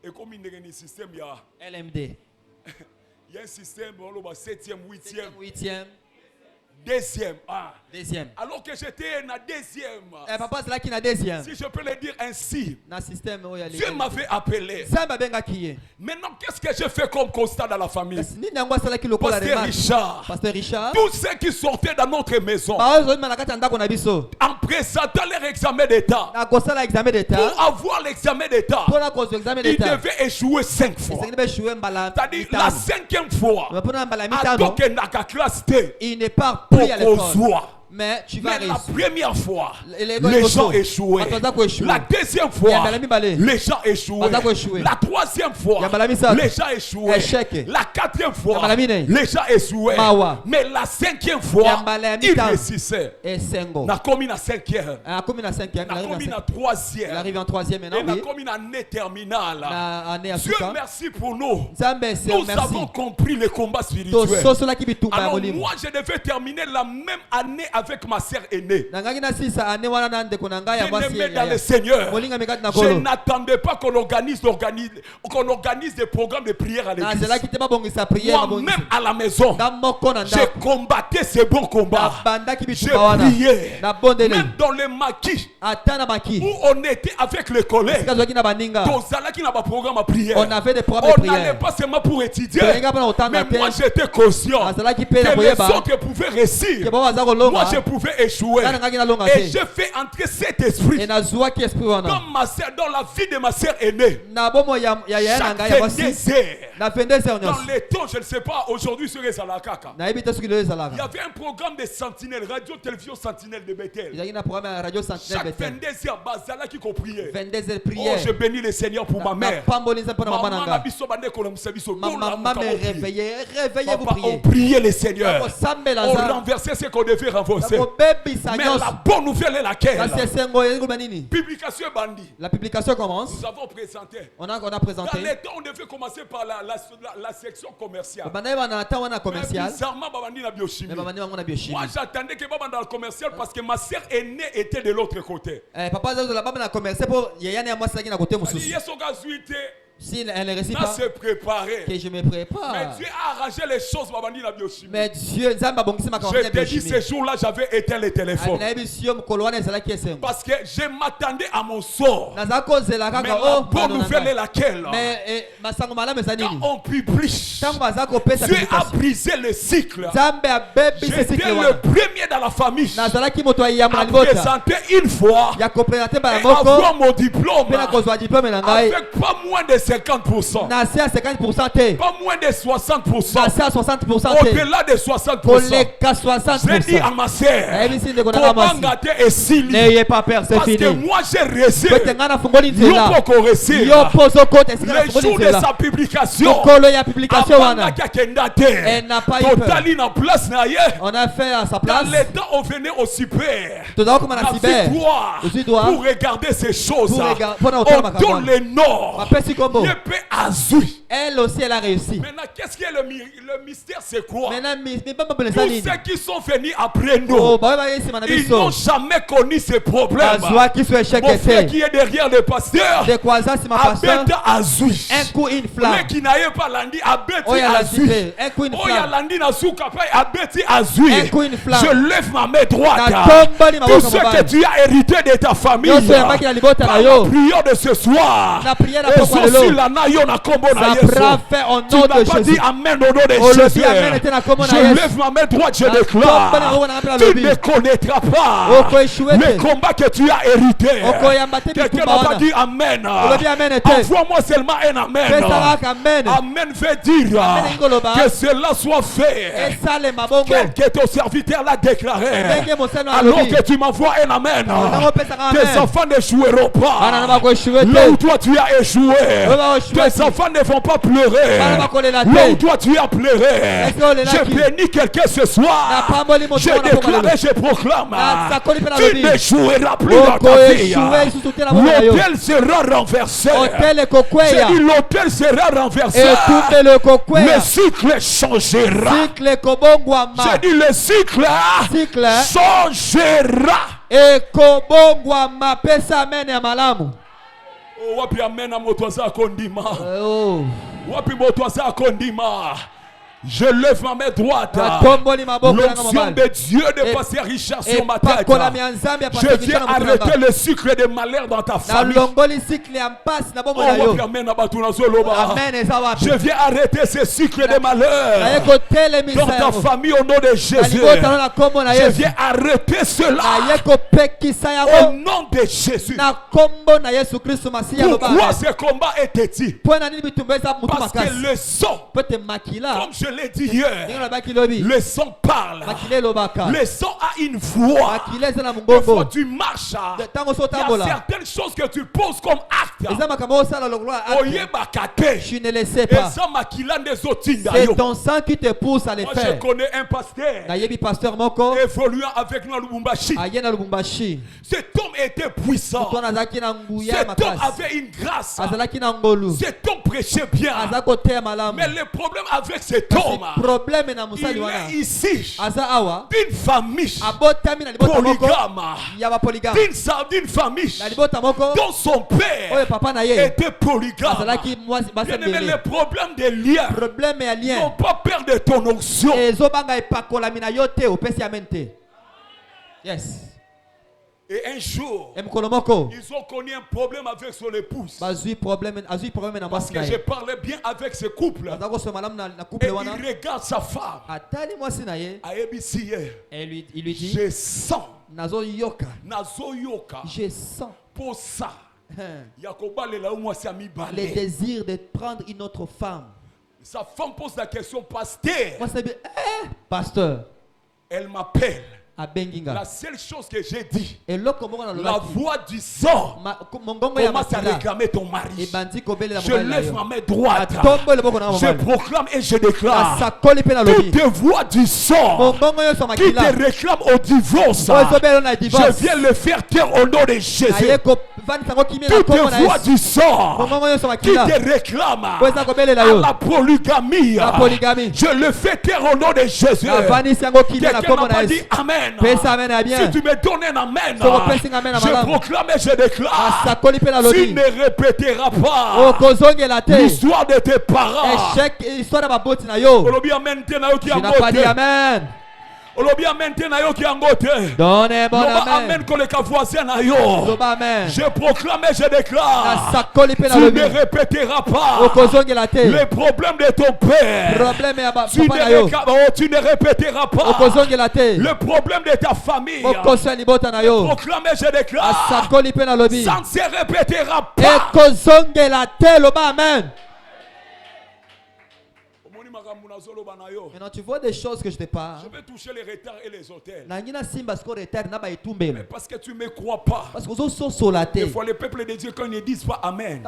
et comme il y a un système, il y a LMD. un système, on va 7e, 8e, 8e. 2e, Deuxième. Alors que j'étais na deuxième. Papa c'est là qui na deuxième. Si je peux le dire ainsi. Na système Dieu m'avait appelé. Maintenant, qu'est-ce que j'ai fait comme constat dans la famille? Pasteur Richard. Tous ceux qui sortaient dans notre maison. En présentant leur examen d'état. Pour avoir l'examen d'état. Ils devaient échouer 5 fois. C'est-à-dire la 5e fois. Il n'est pas plus à l'école. Mais tu vas réussir. La première fois, les gens échouaient. La deuxième fois, les gens échouaient. La troisième fois, les gens échouaient. La 4e fois, les gens échouaient. Mais la 5e fois, ils réussissaient. La commune à 5e. La commune à 3e. Il arrive en 3e maintenant. Et la commune en année terminale. Dieu merci pour nous. Nous avons compris le combat spirituel. Alors moi, je devais terminer la même année avec ma sœur aînée. Bien-aimé dans le Seigneur, je n'attendais pas qu'on organise des programmes de prière à l'église. Moi-même à la maison, j'ai combattu ces bons combats. J'ai prié. Même dans le maquis, où on était avec les collègues, on avait des programmes de prière. On n'allait pas seulement pour étudier, mais moi j'étais conscient que les autres pouvaient réussir. Moi je pouvais échouer. Et je fais entrer cet esprit dans ma soeur, dans la vie de ma soeur aînée. Chaque 22 heures. Dans les temps, je ne sais pas, aujourd'hui sur les Alakaka. Il y avait un programme de Sentinelle, radio télévision Sentinelle de Bethel. Chaque 22 heures, Bazala qui priait. Oh, je bénis le Seigneur pour ma mère. Maman me réveillait. Réveillez-vous, priez. On priait le Seigneur. On renversait ce qu'on devait renverser. Mais la bonne nouvelle est laquelle? Publication bandit. La publication commence. Nous avons présenté. On a présenté. Dans les temps, on devait commencer par la section commerciale. Mais bizarrement, moi j'attendais que Baba dans le commercial parce que ma sœur aînée était de l'autre côté. Papa dans la commercial pour si elle ne réussit pas, que je me prépare. Mais Dieu a arrangé les choses. Mais Dieu, je te dis, ce jour-là, j'avais éteint le téléphone. Parce que je m'attendais à mon sort. Mais la bonne nouvelle est laquelle? Quand on publie, Dieu a brisé le cycle. J'étais le premier dans la famille à présenter une fois et avoir mon diplôme avec pas moins de 50%. Pas moins de 60%. Au-delà de 60%. J'ai dit à ma sœur, comment gâter et s'il n'ayez pas peur, c'est fini. Parce que moi j'ai réussi. Les jours de sa publication, elle n'a pas eu peur. On a fait à sa place. Dans les temps, on venait au super. Pour regarder ces choses. On donne les nords. Elle aussi, elle a réussi. Maintenant, qu'est-ce qui est le mystère? C'est quoi? Tous ceux qui sont venus après nous, ils n'ont jamais connu ces problèmes. Mon frère qui est derrière le pasteur, Abeta Azui. Un coup, une flamme. Le qui n'aille pas lundi, Abeti Azui. Oya lundi na souka pa Abeti Azui. Je lève ma main droite. Tout ce que tu as hérité de ta famille, par la prière de ce soir, et sur la naïo na kombo na Yesu. Tu n'as pas dit amen au nom de Jésus. Je lève ma main droite, je déclare. Tu ne connaîtras pas le combat que tu as hérité. Quelqu'un n'a pas dit amen. Envoie-moi seulement un amen. Amen veut dire que cela soit fait. Quel que ton serviteur l'a déclaré. Alors que tu m'envoies un amen, tes enfants n'échoueront pas. Là où toi tu as échoué, tes enfants ne vont pas pleurer. Là où toi tu as pleuré, je bénis quelqu'un ce soir. Je déclare et je proclame, tu n'échoueras plus dans ta vie. L'autel sera renversé. J'ai dit l'autel sera renversé. Le cycle changera. J'ai dit le cycle changera. Wapi amen moto za kondima. Wapi moto za kondima. Je lève ma main droite. natomboli maboko nanga L'onction mobali de Dieu de passer Richard sur ma tête. epakolami ya nzambe Je viens arrêter le sucre de malheur dans ta famille. nalongoli cycle ya mpasi na bomoi na yo. Amen eza wapi? Je viens arrêter ce sucre de naye malheur kotelemisa dans ta yango famille au nom de Jésus. nalibotano na kombo na Je yesu viens arrêter cela naye kopekisa au yango nom de Jésus. na kombo na yesu kristo masihi ya Pourquoi loba ce combat est dit? mpo na nini bitumba eza mutu Parce que makasi le sang, po ete makila comme je l'ai dit hier, ndenge nalobaki lobi le sang parle. makila elobaka Le sang a une voix. makila eza na Des fois mongongo tu marches. ntango so Il y a otambola certaines choses que tu poses comme acte. eza makambo osala lokoloa Oyebaka te. je ne le sais pas. Eza makila ndezotinda C'est yo. ton sang qui te pousse à le Moi je faire. connais un pasteur nayebi pasteur moko évoluant avec nous à Lubumbashi. aye na lubumbashi Cet homme était puissant. moto wana azalaki na nguya Cet homme makasi avait une grâce. azalaki na ngolu Cet homme prêchait bien. aza koteya malamu Mais le problème avec cet homme, problème na il mosali wana est ici aza awa d'une famille abotami na libota moko polygame. ya bapoligame D'une famille na libota moko dont son père oyo papa na ye était polygame. azalaki mwasi basi Bien aimé, ebele les problèmes de liens problème ya n'ont lien pas peur de ton onction. ezobanga epakolami na yo te opesi amen te. Yes. Et un jour, emokolo moko ils ont connu un problème avec son épouse. azwi problème na Parce mwasi que na je ye parlais bien avec ce couple. aza kosoma malamu na Et couple wana il regarde sa femme. atali mwasi na ye À ABC hier, et il lui dit je sens, nazoyoka nazoyoka, je sens pour ça. hein, Yakobalela ou moi, c'est ami le balé. désir de prendre une autre femme. Sa femme pose la question, pasteur. Moi c'est bien pasteur Elle m'appelle. à Benginga La seule chose que j'ai dit, et loko moko na la lobaki voix du sang mongongo ya commence à makila réclamer ton mari. ebandi kobelela Je mobali na lève yo ma main droite. atombo eloboko na Je mobali proclame et je déclare asakoli mpe na lobi toutes voix du sang mongongo nyonso qui makila te réclament au divorce. oyo ezobela na Je divorce viens le faire taire au nom de Jésus. naye kovandisa yango kimia na Toutes kombo na voix yesu du sang mongongo nyonso qui makila te réclament oyo eza kobelela à yo la polygamie. la polygamie Je le fais taire au nom de Jésus. navandisi yango kimia na Quelqu'un kombo n'a na pas dit yesu Amen. pesa amen ya Si bien tu me donnes un Amen, Soko pesi nga amen na je malamu. proclame et je déclare. asakoli mpe na Tu lobi ne répéteras pas okozongela te l'histoire de tes parents. échec histoire ya baboti na yo Olobi amen te na yo ki tu n'as yango pas dit te. amen Olobi amen te na yo ki yango te. donne bon Loba amen amen koleka voisin na yo. loba amen Je proclame et je déclare. asakoli mpe na Tu lobi ne répéteras pas okozongela te les problèmes de ton père. problème ya Tu ne, papa na yo tu ne répéteras pas okozongela te le problème de ta famille. mokoso ya libota na yo Proclame et je déclare. asakoli mpe na lobi Ça ne se répétera pas. ekozongela te loba amen. Maintenant tu vois des choses que je te parle. Je vais toucher les retards et les hôtels. nangina simba siko retard na Mais baitumbelo parce que tu ne me crois pas. parce que ozososola te Des fois, le peuple de Dieu, quand ils ne disent pas Amen,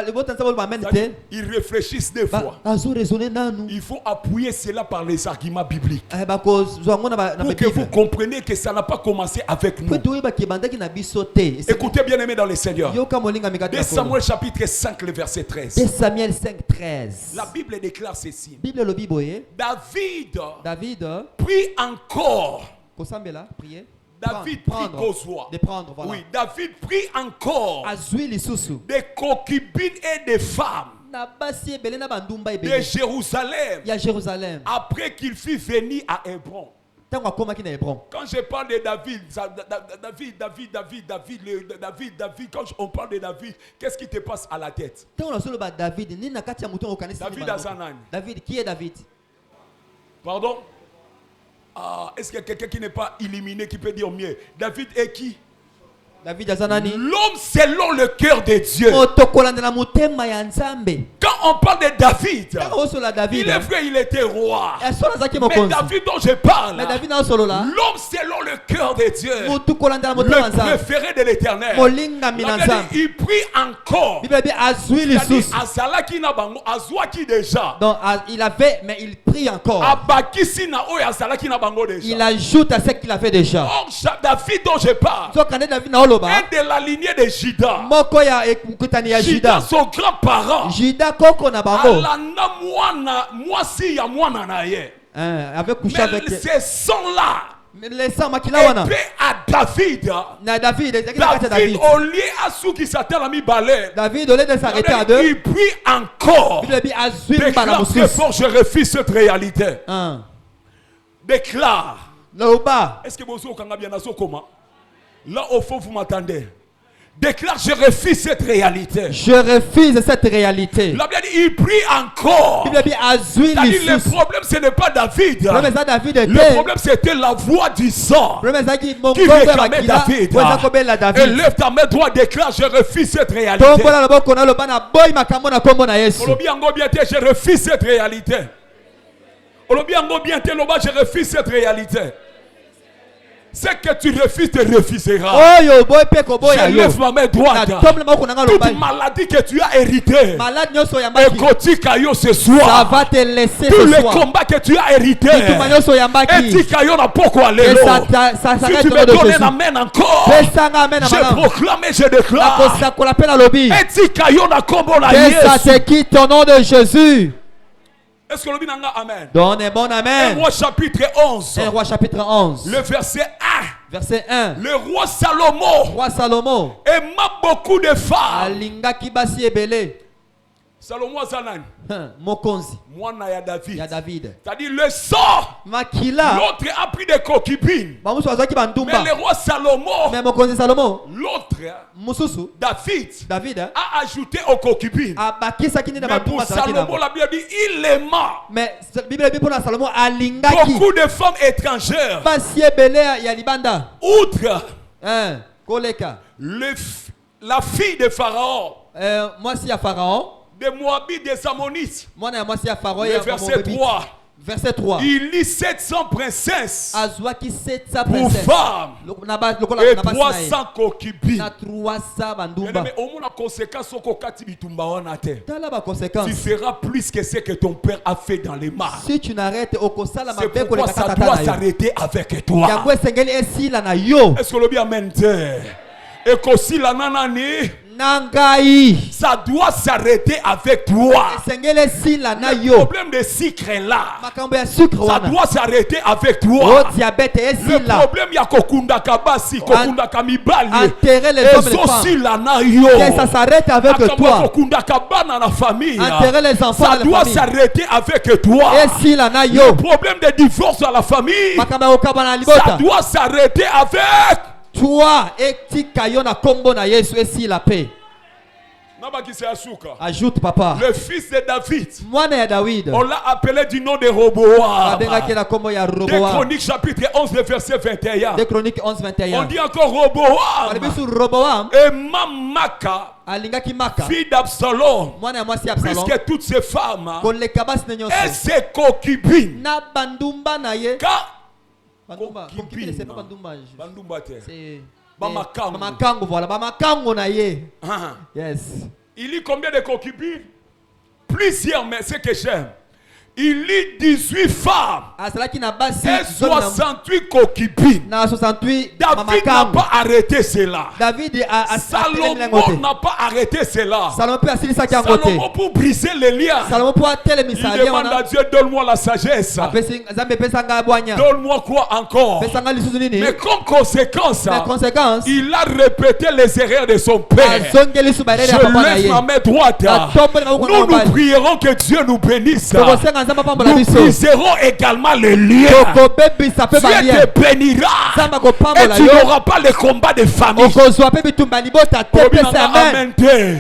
libota nzambe oloba amen te ils réfléchissent des fois. azoraisonne nanu Il faut appuyer cela par les arguments bibliques. bakozwa yango na Pour que vous bible compreniez que ça n'a pas commencé avec po nous. toyebaki ebandaki na biso te. Écoutez bien aimé dans le Seigneur. yoka molinga mikati 2 na Samuel chapitre 5, le verset 13. 2 Samuel 5:13 La Bible déclare ceci. bible elobi boye David David prit encore. kosambela prier David prit Kozwa. de prendre voilà Oui, David prit encore azwi lisusu des concubines et des femmes na basi ebele na bandumba de ebele Jérusalem ya Jérusalem après qu'il fut venu à Hébron. ntango akomaki na Hebron. Quand je parle de David, quand on parle de David, qu'est-ce qui te passe à la tête? ntango nazoloba David nini na kati ya moto okanisi David aza nani? David qui est David? Pardon? Ah, est-ce qu'il y a quelqu'un qui n'est pas illuminé qui peut dire mieux? David est qui? David aza nani? L'homme selon le cœur de Dieu. moto kolandela motema ya nzambe. Quand on parle de David, ntango osolola David il est vrai, il était roi. solo azalaki Mais mokonzi David dont je parle, mais David na osolola l'homme selon le cœur de Dieu, motu kolandela motema ya le nzambe préféré de l'Éternel. molingami La na Bible nzambe. dit, il prit encore. Bible dit azwi C'est-à-dire, lisusu azalaki na bango, azwaki déjà. donc il avait mais il prie encore Abakisi na oyo azalaki na bango déjà. il ajoute à ce qu'il a fait déjà. Or, David dont je parle, sokande David na oloba un de la lignée de Juda. moko ya ekutani ya Juda, Juda son grand-parent, Juda koko na bango alanda mwasi ya mwana na ye. avait couché avec Mais ce sang-là laissant makila Et wana puis à David, na David ezaki na kati ya David, David au lieu à ceux qui s'attendent à mi balai, David au lieu de s'arrêter à deux il prie encore. Bible dit azwi mbala Déclare très mosusu fort, je refuse cette réalité. un Déclare. loba Est-ce que vous avez bien comment? Là, au fond, vous m'attendez. Déclare, je refuse cette réalité. je refuse cette réalité La Bible dit, il prie encore. Bible dit azwi C'est-à-dire, le lisusu problème, ce n'est pas David. problème eza David Le était problème, c'était la voix du sang problème ezaki qui mongongo ya réclamait makila David. po eza kobela Et David lève ta main droite, déclare, je refuse cette réalité. tombola loboko na loba na boyi makambo na kombo na Yesu Olobi yango bien te, je refuse cette réalité. Olobi yango bien te, loba, je refuse cette réalité. Ce que tu refuses te refusera. oyo boyi pe koboya Je yo lève ma main na droite. tombola maboko na nga Toute lobali maladie que tu as héritée, malade nyonso oyambaki écoute yo ce ça soir. va te laisser Tous ce les soir combats que tu as hérités, bituma nyonso oyambaki etika yo na poko et alelo. ça Si s'arrête tu au me nom de donnes Jésus un amen encore, pesanga amen na je malamu proclame et je déclare. nakosakola mpe na lobi Etika yo na kombo na que ça Yesu. te quitte au nom de Jésus Est-ce que le bin nga amen? donne un bon 1 amen Roi chapitre 11, 1 Roi chapitre 11 le verset 1. verset 1 Le roi Salomon Roi Salomo aima beaucoup de femmes. alingaki basi ebele Salomon Zanan, mokonzi mwana ya David. ya David C'est-à-dire le sort. makila L'autre a pris des concubines. bamosusu bazwaki Mais bandumba le roi Salomon, mais mokonzi Salomo l'autre, mosusu David, a ajouté aux concubines. abakisaki nini na Mais pour bandumba azalaki Salomon, nango la Bible dit, il aima mais Bible ebi mpona Salomo alingaki beaucoup de femmes étrangères. basi ebele ya libanda Outre koleka la fille de Pharaon, mwasi ya Pharaon des Moabites, des Ammonites. mwana ya mwasi ya Pharaon Le ya verset Moabite. 3. Verset 3 Il lit 700 princesses azwaki 700 pour princesses femmes lokola et na basi na ye 300 concubines. na 300 bandumba Mais au moins la conséquence au kokati bitumba wana te. tala ba Tu conséquence feras plus que ce que ton père a fait dans les mares. si tu n'arrêtes okosala C'est mabe pourquoi koleka ça kaka doit tata na yo s'arrêter avec toi. yango esengeli esila na yo Est-ce que le bien amen te? Et qu'aussi la nanani, na ngai ça doit s'arrêter avec toi. esengeli esila na Le yo problème de sucre là, makambo ya sucre ça wana doit s'arrêter avec o toi. diabete Le esila problème ya kokunda kabasi, kokunda kamibali. enterrer les hommes et les femmes Et la na yo. que ça s'arrête avec toi Kokunda kabana na famille. enterrer les enfants Ça dans doit la famille s'arrêter avec toi. esila na Le yo problème de divorce dans la famille, makambo ya kokaba na ça libota doit s'arrêter avec. toi etika yo na kombo na Yesu esila pe ajoute papa Le fils de David, mwana ya David on l'a appelé du nom de Roboam. babengaki na kombo ya Des Roboam Chroniques chapitre 11, le verset 21. de Chroniques 11 On 21 dit encore Roboam balobi sur Roboam et Mamaka, alingaki Maka fille d'Absalom, mwana ya mwasi ya Absalom puisque toutes ces femmes koleka basi na et nyonso ses concubines. na bandumba na ye Car bandumba concubine, concubine c'est pas bandumba Bandumba te. c'est Bamakango. bamakango voilà bamakango na ye Ah. yes Il lit combien de concubines? Plusieurs, mais ce que j'aime. Il lit 18 femmes azalaki na basi et 68 concubines. na 68 David n'a mamakango pas arrêté cela. David Salomon n'a pas arrêté cela. Salomo mpe asilisaki yango te Salomon, pour briser les liens, Salomo mpo il atelemisa lia demande à wana Dieu, donne-moi la sagesse. nzambe epesanga bwanya Donne-moi quoi encore? pesanga lisusu nini Mais comme conséquence, na conséquence il a répété les erreurs de son père. azongeli lisu barele ya Je papa na lève ye ma main droite. atomboli maboko na Nous mobali prierons que Dieu nous bénisse. tokosenga nzambe apambola Nous biso briserons également les liens. tokobebisa mpe Dieu balie te bénira. nzambe Et akopambola tu yo n'auras pas les combats de famille. okozwa mpe bitumba libota te Obi pesa nanga amen amen te.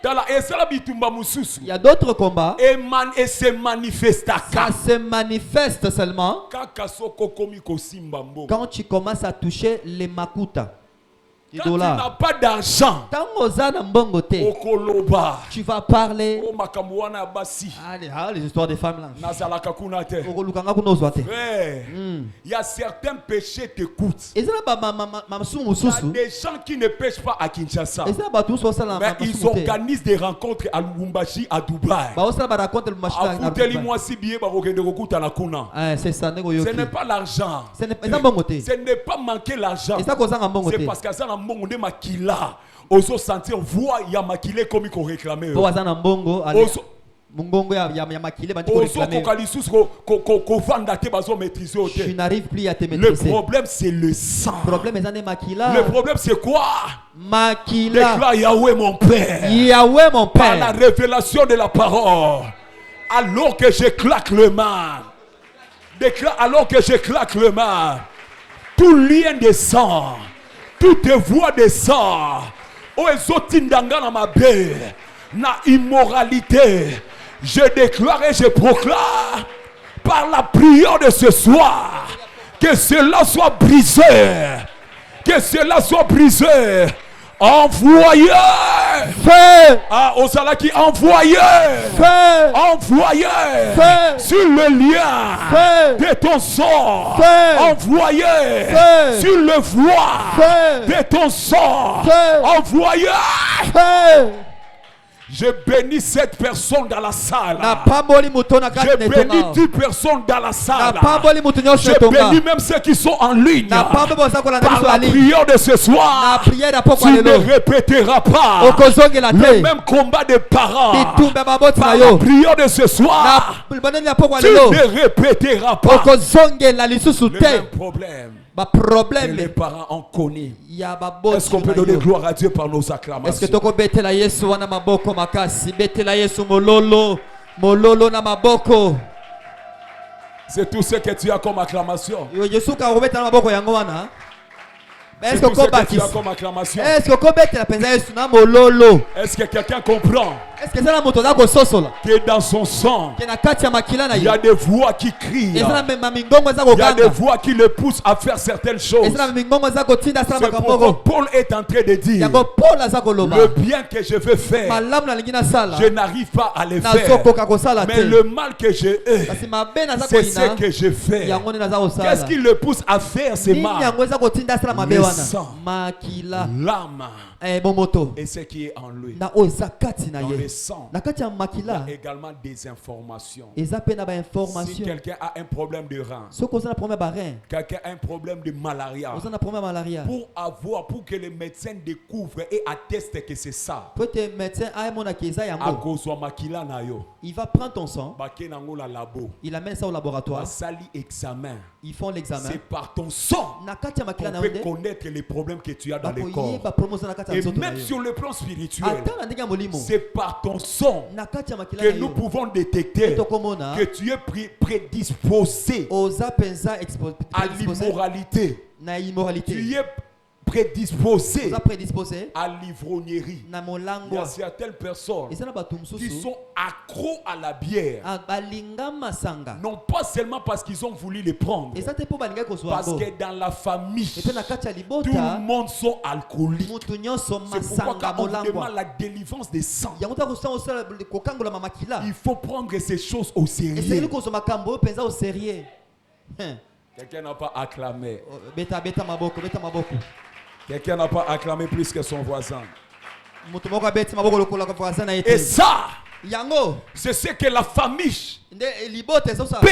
Tala, esala bitumba mususu. il y a d'autres combats Et se manifestaka. ça se manifeste seulement Kaka soko komi kosimba mbongo. quand tu commences à toucher les makuta les Quand tu dollars n'as pas d'argent, ntango oza na mbongo te okoloba. tu vas parler O makambo wana basi. les histoires des femmes là Nazalaka kuna te. okolukanga kuna ozwa te Frère, il y a certains péchés t'écoutent. eza na masumu Il y a mosusu des gens qui ne pêchent pas à Kinshasa. eza na bato mosusu basala Mais ils masumu te organisent des rencontres à Lubumbashi, à Dubaï. baosala baraconte machine Akuteli mwasi biye bakokende kokutana kuna. c'est ça ndenge Ce oyoki n'est pas l'argent. eza mbongo te Ce n'est pas manquer l'argent. eza kozanga mbongo C'est te parce qu'à ça mbongo nde makila. Ozo sentir voix ya makile comme qu'on réclamait. po aza na mbongo Ozo Je n'arrive plus à te Le maîtriser. problème c'est le sang. Le problème c'est quoi? Makila. Déclare Yahweh mon Père. Yahweh mon Par la Père. révélation de la parole. Alors que je claque le main. Déclare alors que je claque le main. Tout lien de sang. Toute voix de sang. Oh ezotindanga na mabe. Na immoralité. Je déclare et je proclame par la prière de ce soir que cela soit brisé. Que cela soit brisé. Envoyé. Feu. Ah, Osala qui envoyé. Feu. Envoyé. Feu. Sur le lien Feu. de ton sang. Feu. Envoyé. Feu. Sur le voie Feu. de ton sang. Feu. Envoyé. Feu. Je bénis cette personne dans la salle. Na pamboli muto na kati Je na bénis etonga. 10 personnes dans la Na salle. pamboli muto nyonso Je etonga. bénis même ceux qui sont en ligne. Na pambo boza kola na Par biso la ali. prière de ce Na soir, prière ya poko tu ne lelo. répéteras pas Okozongela le te. même combat de parents. Itumba baboti na Par la yo. prière de ce soir, Na bonene ya poko tu lelo. ne répéteras pas Okozongela lisusu le te. même problème Ba que les problème parents ont connu. ya baboti. Est-ce qu'on peut donner gloire à Dieu par nos Est-ce que acclamations? toko betela Yesu wana maboko makasi? Betela Yesu mololo. Mololo na maboko. C'est tout ce que tu as comme acclamation. Yo Yesu ka robeta na maboko yango wana. C'est Est-ce tout que ce que tu kobakisi? as comme acclamation. Est-ce que kobetela penza Yesu na mololo? Est-ce que quelqu'un comprend Est-ce que ça la moto za kososola? que dans son sang, Ke na kati ya makila na il y a ye. des voix qui crient? Eza na mingongo za Il y a des koganga. voix qui le poussent à faire certaines choses. Eza na mingongo za kotinda sala C'est pourquoi makambo. Paul est en train de dire, Yango Paul aza koloba. le bien que je veux faire, Malamu na lingi na sala. je n'arrive pas à le Na faire. sokoka kosala Mais te. le mal que j'ai Kasi mabe na za c'est ce koina. que je fais. Yango ne na za kosala. Qu'est-ce qui le pousse à faire ces Nini mal? yango eza kotinda sala mabe Le wana. sang. Makila. L'âme Momoto. et ce qui est en lui. Na o eza kati na Dans le ye. sang, Na kati ya il y makila. a également des informations. Eza pe na ba Si information. quelqu'un a un problème de rein, Soko oza na problème ba rein. quelqu'un a un problème de malaria, Oza na problème ya malaria. pour que les médecins découvrent et attestent que c'est ça, Pour que médecin aemona ki eza à yango. cause de makila na yo, Il va prendre ton sang. bake nango la labo, Il amène ça au laboratoire. basali examen. Ils font l'examen. C'est par ton sang Na kati ya makila qu'on na peut onde. connaître les problèmes que tu as dans le corps. Bakoyeba promotion na kati ya Et nzoto na même yo. sur le plan spirituel, Ata na ndenge ya molimo. c'est par ton sang Na kati ya makila que na nous yo. pouvons détecter Tokomona. que tu es prédisposé Oza penza à prédisposé l'immoralité. na immoralité. Tu es prédisposé Oza prédisposé à l'ivrognerie. na Il y molango. a certaines personnes Eza na bato qui mosusu. sont accros à la bière. Balinga masanga. Non pas seulement parce qu'ils ont voulu les prendre, Eza te po balinga kozwa parce yango. que dans la famille, Et puis na kati ya tout le libota. monde sont alcooliques. Mutu nyonso C'est pourquoi masanga quand on vous molango. demande la délivrance des sangs, Yango ta kosala osala kokangola mamakila. il faut prendre ces choses au Esengeli sérieux. kozwa makambo oyo penza au sérieux. Quelqu'un n'a pas acclamé. Beta maboko, beta maboko. Quelqu'un n'a pas acclamé plus que son voisin. Mutu moko abeti maboko lokola kwa voisin na Et yete. ça, Yango c'est ce que la famille nde libota ezosa. peut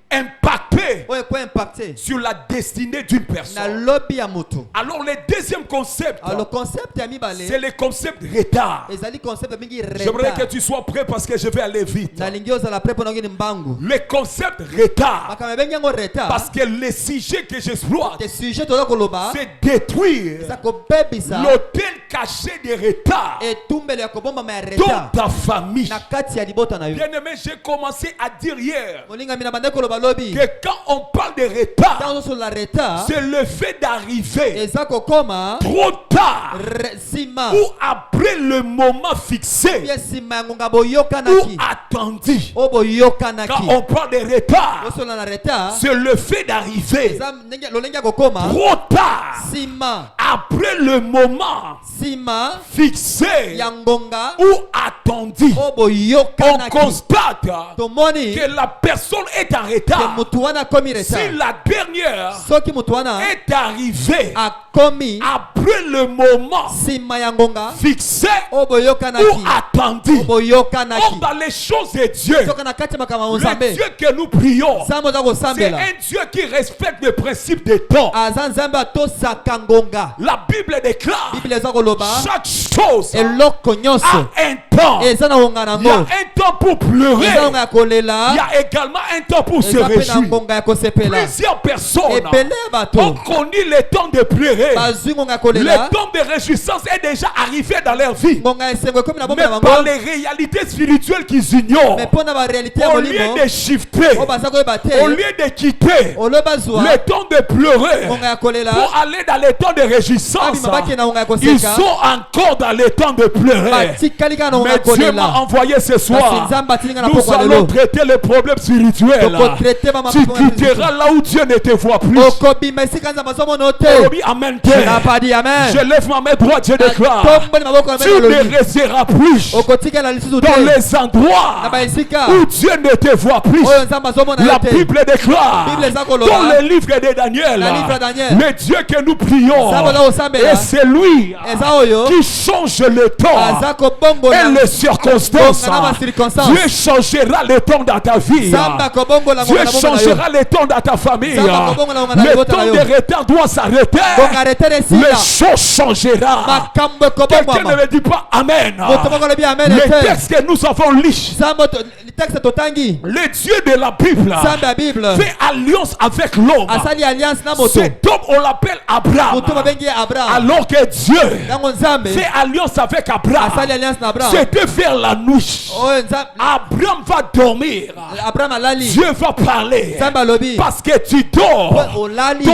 impacter Oyo kwa impacter sur la destinée d'une na personne. lobby ya mutu. Alors le deuxième concept, Alors le concept ya c'est mibale le concept retard. ezali concept mingi J'aimerais que retard. tu sois prêt parce que je vais aller vite. Nalingi ozala prêt pona ngini mbangu. Le concept retard, Makambo bengi yango retard. parce que le sujet que j'exploite, Te sujet toza koloba c'est détruire eza kobebisa l'hôtel caché de retard etumbelo ya kobombama ya dans retard ta famille. na kati ya libota na yo. Bien-aimé, j'ai commencé à dire hier Molinga mina bande koloba lobi. que quand on parle de retard, Dans sur la retard c'est le fait d'arriver eza kokoma trop tard sima ou après le moment fixé bien sima ngonga ou boyokanaki attendu. o Quand boyokanaki on parle de retard, sur la retard c'est le fait d'arriver eza ndenge lolenge ya kokoma trop tard sima après le moment sima fixé ya ngonga ou attendu. o On boyokanaki constate tomoni que la personne est en ke retard. mutu wana akomi Si retard la dernière soki mutu wana est arrivée akomi après le moment sima ya ngonga fixé o ou boyokanaki attendu. o boyokanaki Or, dans les choses de Dieu, soki na kati ya makambo ya le nzambe Dieu que nous prions, nzambe oza c'est kosambela un Dieu qui respecte le principe des temps. aza nzambe atosaka ngonga. La Bible déclare Bible eza koloba chaque chose eloko nyonso a un temps. eza na ngonga Il y a nango un temps pour pleurer. eza ngonga ya kolela Il y a également un temps pour se eza pe na réjouir. ngonga ya kosepela Plusieurs personnes ebele ya bato ont connu le temps de pleurer. bazwi ngonga ya Le kolela temps de réjouissance est déjà arrivé dans leur vie. ngonga ya esengo ekomi na bombe Mais na par bango les réalités spirituelles qu'ils ignorent, mais mpo na baréalité ya au lieu molimo de shifter, oyo baza koyeba te au lieu de quitter olo bazwa le temps de pleurer ngonga ya kolela pour aller dans le temps de réjouissance, babima bakenda ngonga ya ils koseka sont encore dans le temps de pleurer. batikali kaka na ngonga ya Mais Dieu m'a kolela envoyé ce kasi soir. nzambe atilinga na Nous pokwa allons lelo traiter les problèmes spirituels. tokotraite Tu quitteras là où Dieu ne te voit plus. okobima esika nzambe azomona te Oh oui, amen. na pas dit amen Je lève ma main droite, je déclare. tomboli maboko ya Tu meno ne lobi resteras plus okotikala lisusu dans te les endroits na baesika où Dieu ne te voit plus. oyo nzambe azomona yo La te Bible déclare Bible eza koloba dans le livre de Daniel, na livre ya Daniel le Dieu que nous prions, nzambe oza kosambela et c'est lui eza oyo qui change le temps aza kobongola et les circonstances. bonga na bacirconstance Dieu changera le temps dans ta vie. nzambe akobongola Dieu ngonga na bombe na yo changera le temps dans ta famille. nzambe akobongola ngonga na Le libota na temps yo de retard doit s'arrêter. ngonga arete Les esila choses changera. makambo Quelqu'un ne ekobongwama me dit pas Amen. moto moko alobi amen Le te texte que nous avons lu, nzambe texte totangi le Dieu de la Bible nzambe ya bible fait alliance avec l'homme. asali alliance na moto Cet homme, on l'appelle Abraham. moto babengi ye abraham Alors que Dieu ntango nzambe fait alliance avec Abraham, asali alliance na abraham c'était vers la nuit. oyo nzambe Abraham va dormir. abraham alali Dieu va parler. nzambe alobi Parce que tu dors. po olali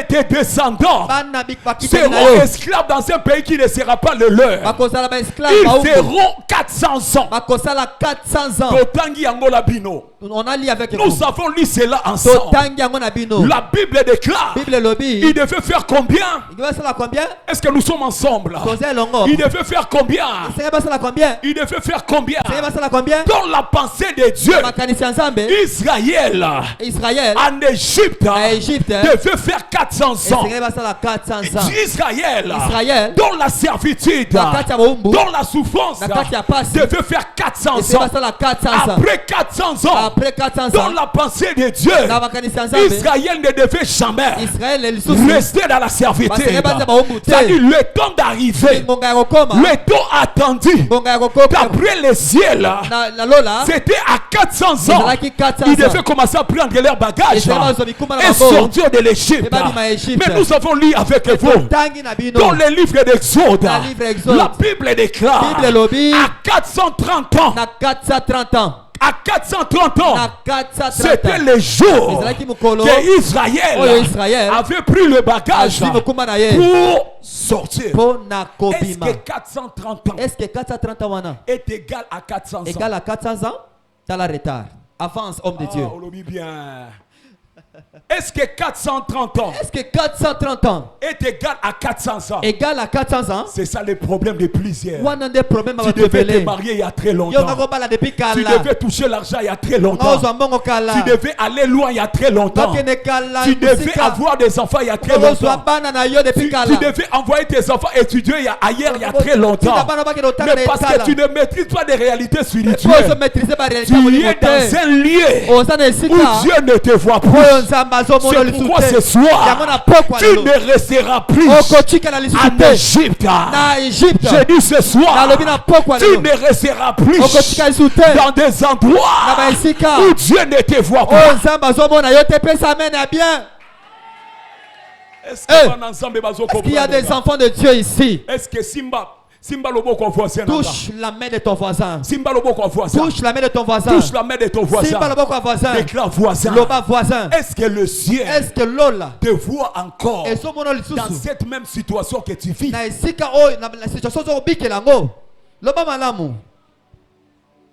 Tes descendants bana bakiteli na seront yo esclaves dans un pays qui ne sera pas le leur. bakozala baesclave Ils baumbu feront 400 ans. bakosala 400 ans Totangi yango la bino. on a li avec Nous vous avons lu cela ensemble. totangi yango na bino La Bible déclare. bible elobi Il devait faire combien? il basala combien Est-ce que nous sommes ensemble? toza elongo Il devait faire combien? senge basala combien Il devait faire combien? senge basala combien Dans la pensée de Dieu, makanisi ya nzambe Israël israel en Égypte na Égypte devait faire 400 ans. esenge basala 400 ans Israël Israël dans la servitude, na kati ya boumbu dans la souffrance, na kati ya pasi devait faire 400 esenge ans. basala 400 ans Après 400 ans, après 400 dans ans la pensée de Dieu, na makanisi ya nzambe Israël ne devait jamais israel lisusu rester dans la servitude. basenge baza baumbu te C'est-à-dire le temps d'arriver, ngonga ya kokoma le temps attendu ngonga ya kokoka d'après le ciel, na lola c'était à 400 ans. ezalaki 400 Ils ans devaient commencer à prendre leurs bagages esenge bazwa bikuma na et bango sortir de l'Égypte. et babima Égypte Mais nous avons lu avec vous totangi na bino dans le livre d'Exode, na livre Exode la Bible déclare Bible elobi à 430 ans, na 430 ans à 430 ans, na 430 c'était ans le jour ezalaki mokolo que oyo Israël Israël avait pris le bagage azwi mokuma na ye pour sortir. mpo na Est-ce kobima que 430 ans est-ce que 430 ans wana est égal à 400 ans? égal à 400 ans tala retard avance homme de Dieu Ah, on le dit bien. Est-ce que 430 ans est-ce que 430 ans est égal à 400 ans? égal à 400 ans C'est ça le problème de plusieurs. wana nde problème Tu devais te abatebele marier il y a très yo longtemps. ngakobala depuis Tu kala devais toucher l'argent il y a très longtemps. ozwa mbongo kala Tu devais aller loin il y a très longtemps. bakende kala Tu devais musika avoir des enfants il y a très ozwa longtemps. bana na yo depuis Tu kala devais envoyer tes enfants étudier ailleurs il y a très longtemps. tika bana bakende otanga Mais na parce que etala tu ne maîtrises pas des réalités po spirituelles, ozomaîtrise baréalité tu ya molimo es dans te un lieu oza na où esika Dieu ne te voit plus. oyo nzambe azomona C'est lisusu pourquoi ce te soir, yango na pokwa tu lelo ne resteras plus okotikala lisusu en te Égypte. na Égypte Je dis ce soir, nalobi na pokwa tu lelo ne resteras plus okotika lisusu te dans des na endroits baesika où Dieu ne te voit oyo pas. nzambe azomona yo te pesa amen ya bien. Est-ce Eh, qu'il Il y a des enfants de Dieu ici. Est-ce que Simba loboko voisin Touche la main de ton voisin. Simba loboko voisin. Touche la main de ton voisin. Touche la main de ton voisin. Simba loboko voisin. Déclare voisin. Loba voisin. Est-ce que le ciel Est-ce que lola te voit encore ezomona dans lisusu cette même situation que tu vis? na esika oyo na situation ozobikela yango loba malamu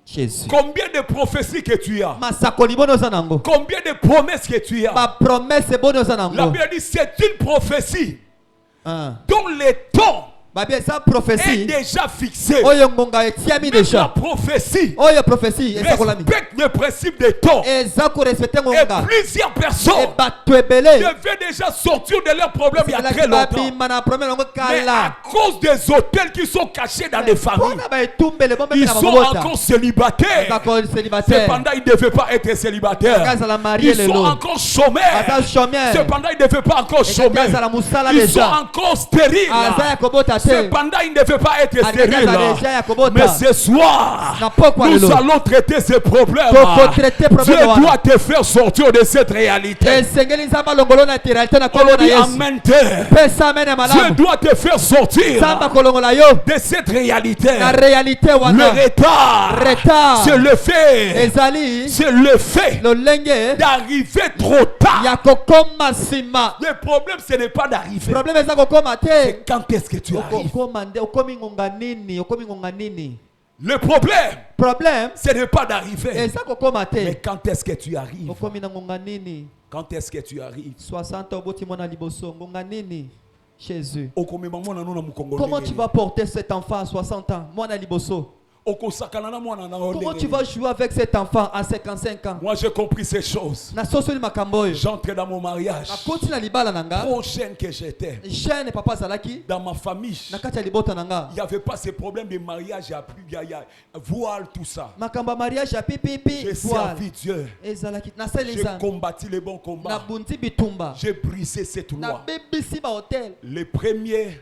Jésus. Combien de prophéties que tu as? masakoli boni oza nango Combien de promesses que tu as? bapromese boni oza La nango Bible dit c'est une prophétie Ah. dont le temps babie eza est prophétie déjà fixée. oyo ngonga etiami Même la déjà prophétie oyo prophétie esakolami respecte le principe des temps. eza korespecte Et ngonga plusieurs personnes bato ebele devaient déjà sortir de leurs problèmes il y a très longtemps. babima na problème yango Mais à kala cause des hôtels qui sont cachés dans des familles, mpona baetumbele bomeme ils na sont mabota encore célibataires. bakol célibataire Cependant, ils ne devaient pas être célibataires. akazala marie Ils sont lelo encore chômeurs. aza chômeur Cependant, ils ne devaient pas encore chômeurs. akazala mosala Ils sont déjà encore stériles. aza ya kobota te Cependant, ils ne devaient pas être stériles. akazala déjà ya Mais kobota ce soir, na pokwa nous lelo allons traiter ces problèmes. tokotraite Dieu problème wana doit te faire sortir de cette réalité. esengeli nzambe alongolo na réalité na On kombo na dit yesu amen. Dieu pesa amen ya malamu doit te faire sortir nzambe akolongola yo de cette réalité. na réalité Le wana retard, c'est le fait, ezali c'est le fait lolenge d'arriver trop tard. ya kokoma nsima Le problème, ce n'est pas d'arriver. problème eza kokoma te C'est quand est-ce que tu arrives. okoma nde okomi ngonga nini okomi ngonga nini Le problème, ce ce n'est pas d'arriver. eza kokoma Mais te quand est-ce que tu arrives. okomi na ngonga nini Quand est-ce que tu arrives. 60 oboti mwana liboso ngonga nini Jésus Okomema mwana no na mukongo comment ndenge tu vas porter cet enfant à 60 ans mwana liboso okosakana na mwana na comment ndenge tu vas jouer avec cet enfant à 55 ans Moi j'ai compris ces choses. na sosoli makambo oyo J'entre dans mon mariage. nakoti na libala na nga Trop jeune que j'étais. jeune papa azalaki Dans ma famille, na kati ya libota na nga il n'y avait pas ces problèmes de mariage, il y a voile, tout ça. makambo ya mariage ya pipipi J'ai servi Dieu. ezalaki nasali J'ai nzambe combattu les bons combats. nabundi bitumba J'ai brisé cette loi. nabebisi bahotel Les premiers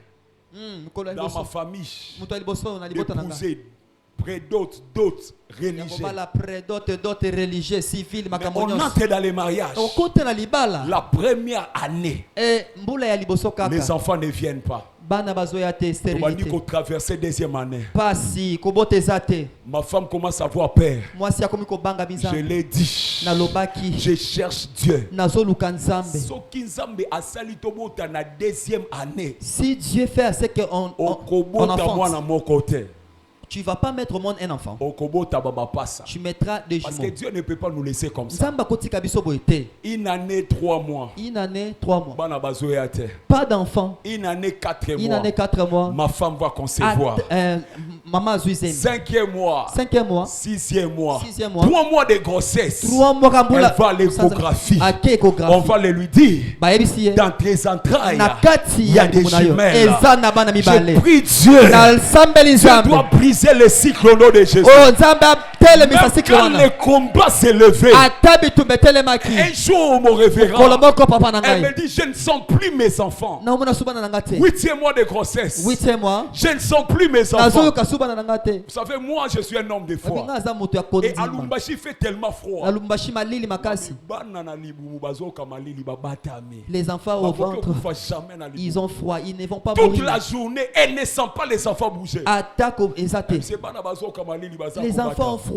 mokolo ya dans ma liboso famille moto ya liboso na libota na nga d'épouser près d'autres religieux. yakobala près d'autres religieux civils Mais makambo on nyonso entre dans les mariages. okota na libala La première année, mbula ya liboso kaka les enfants ne viennent pas. bana bazoya te On m'a dit stérilité qu'au traverser deuxième année, pasi kobota eza te ma femme commence à avoir peur. mwasi akomi kobanga Je bizambe l'ai dit. nalobaki Je cherche Dieu. nazoluka nzambe Soki nzambe asali tobota na deuxième année, si Dieu fait à ce qu'on okobota mwana enfante moko te. tu vas pas mettre au monde un enfant Okobota baba pasa. tu mettras des Parce que jumeaux Dieu ne peut pas nous laisser comme ça. nzambe akotika biso boye te Une année, 3 mois. une année 3 mois Bana bazoya te. pas d'enfant Une année, 4 une mois. année 4 mois Ma femme va concevoir. maman azuizemi 5e mois. 5e mois 6e mois. 6e mois 3 mois de grossesse. 3 mois Elle kambula va à l'échographie. ake On échographie va le lui dire. bayebisi ye Dans tes entrailles, na kati il y a ya des libumu na yo jumelles. eza na bana Je mibale prie Dieu. nasambeli Dieu nzambe doit briser le cycle au nom de Jésus. oyo nzambe atelemisa Même sikle quand wana le combat s'est levé, ata bitumba etelemaki un jour, mon révérend, kolo moko papa na elle me ngai dit, je ne sens plus mes enfants. naomona subana na nga te 8e mois de grossesse. 8e mois Je ne sens plus mes enfants. nazoyoka subana na nga te Vous savez, moi, je suis un homme de foi. abinga aza moto ya Et à kondima Lumbashi, il fait tellement froid. na lumbashi malili makasi Bana na libumu, bazoka malili, babatame. les enfants au ventre Jamais na libumu. ils ont froid ils ne vont pas Toute mourir la journée, elle ne sent pas les enfants bouger. attaque eza te C'est bana bazoka malili, baza les kombata. enfants ont froid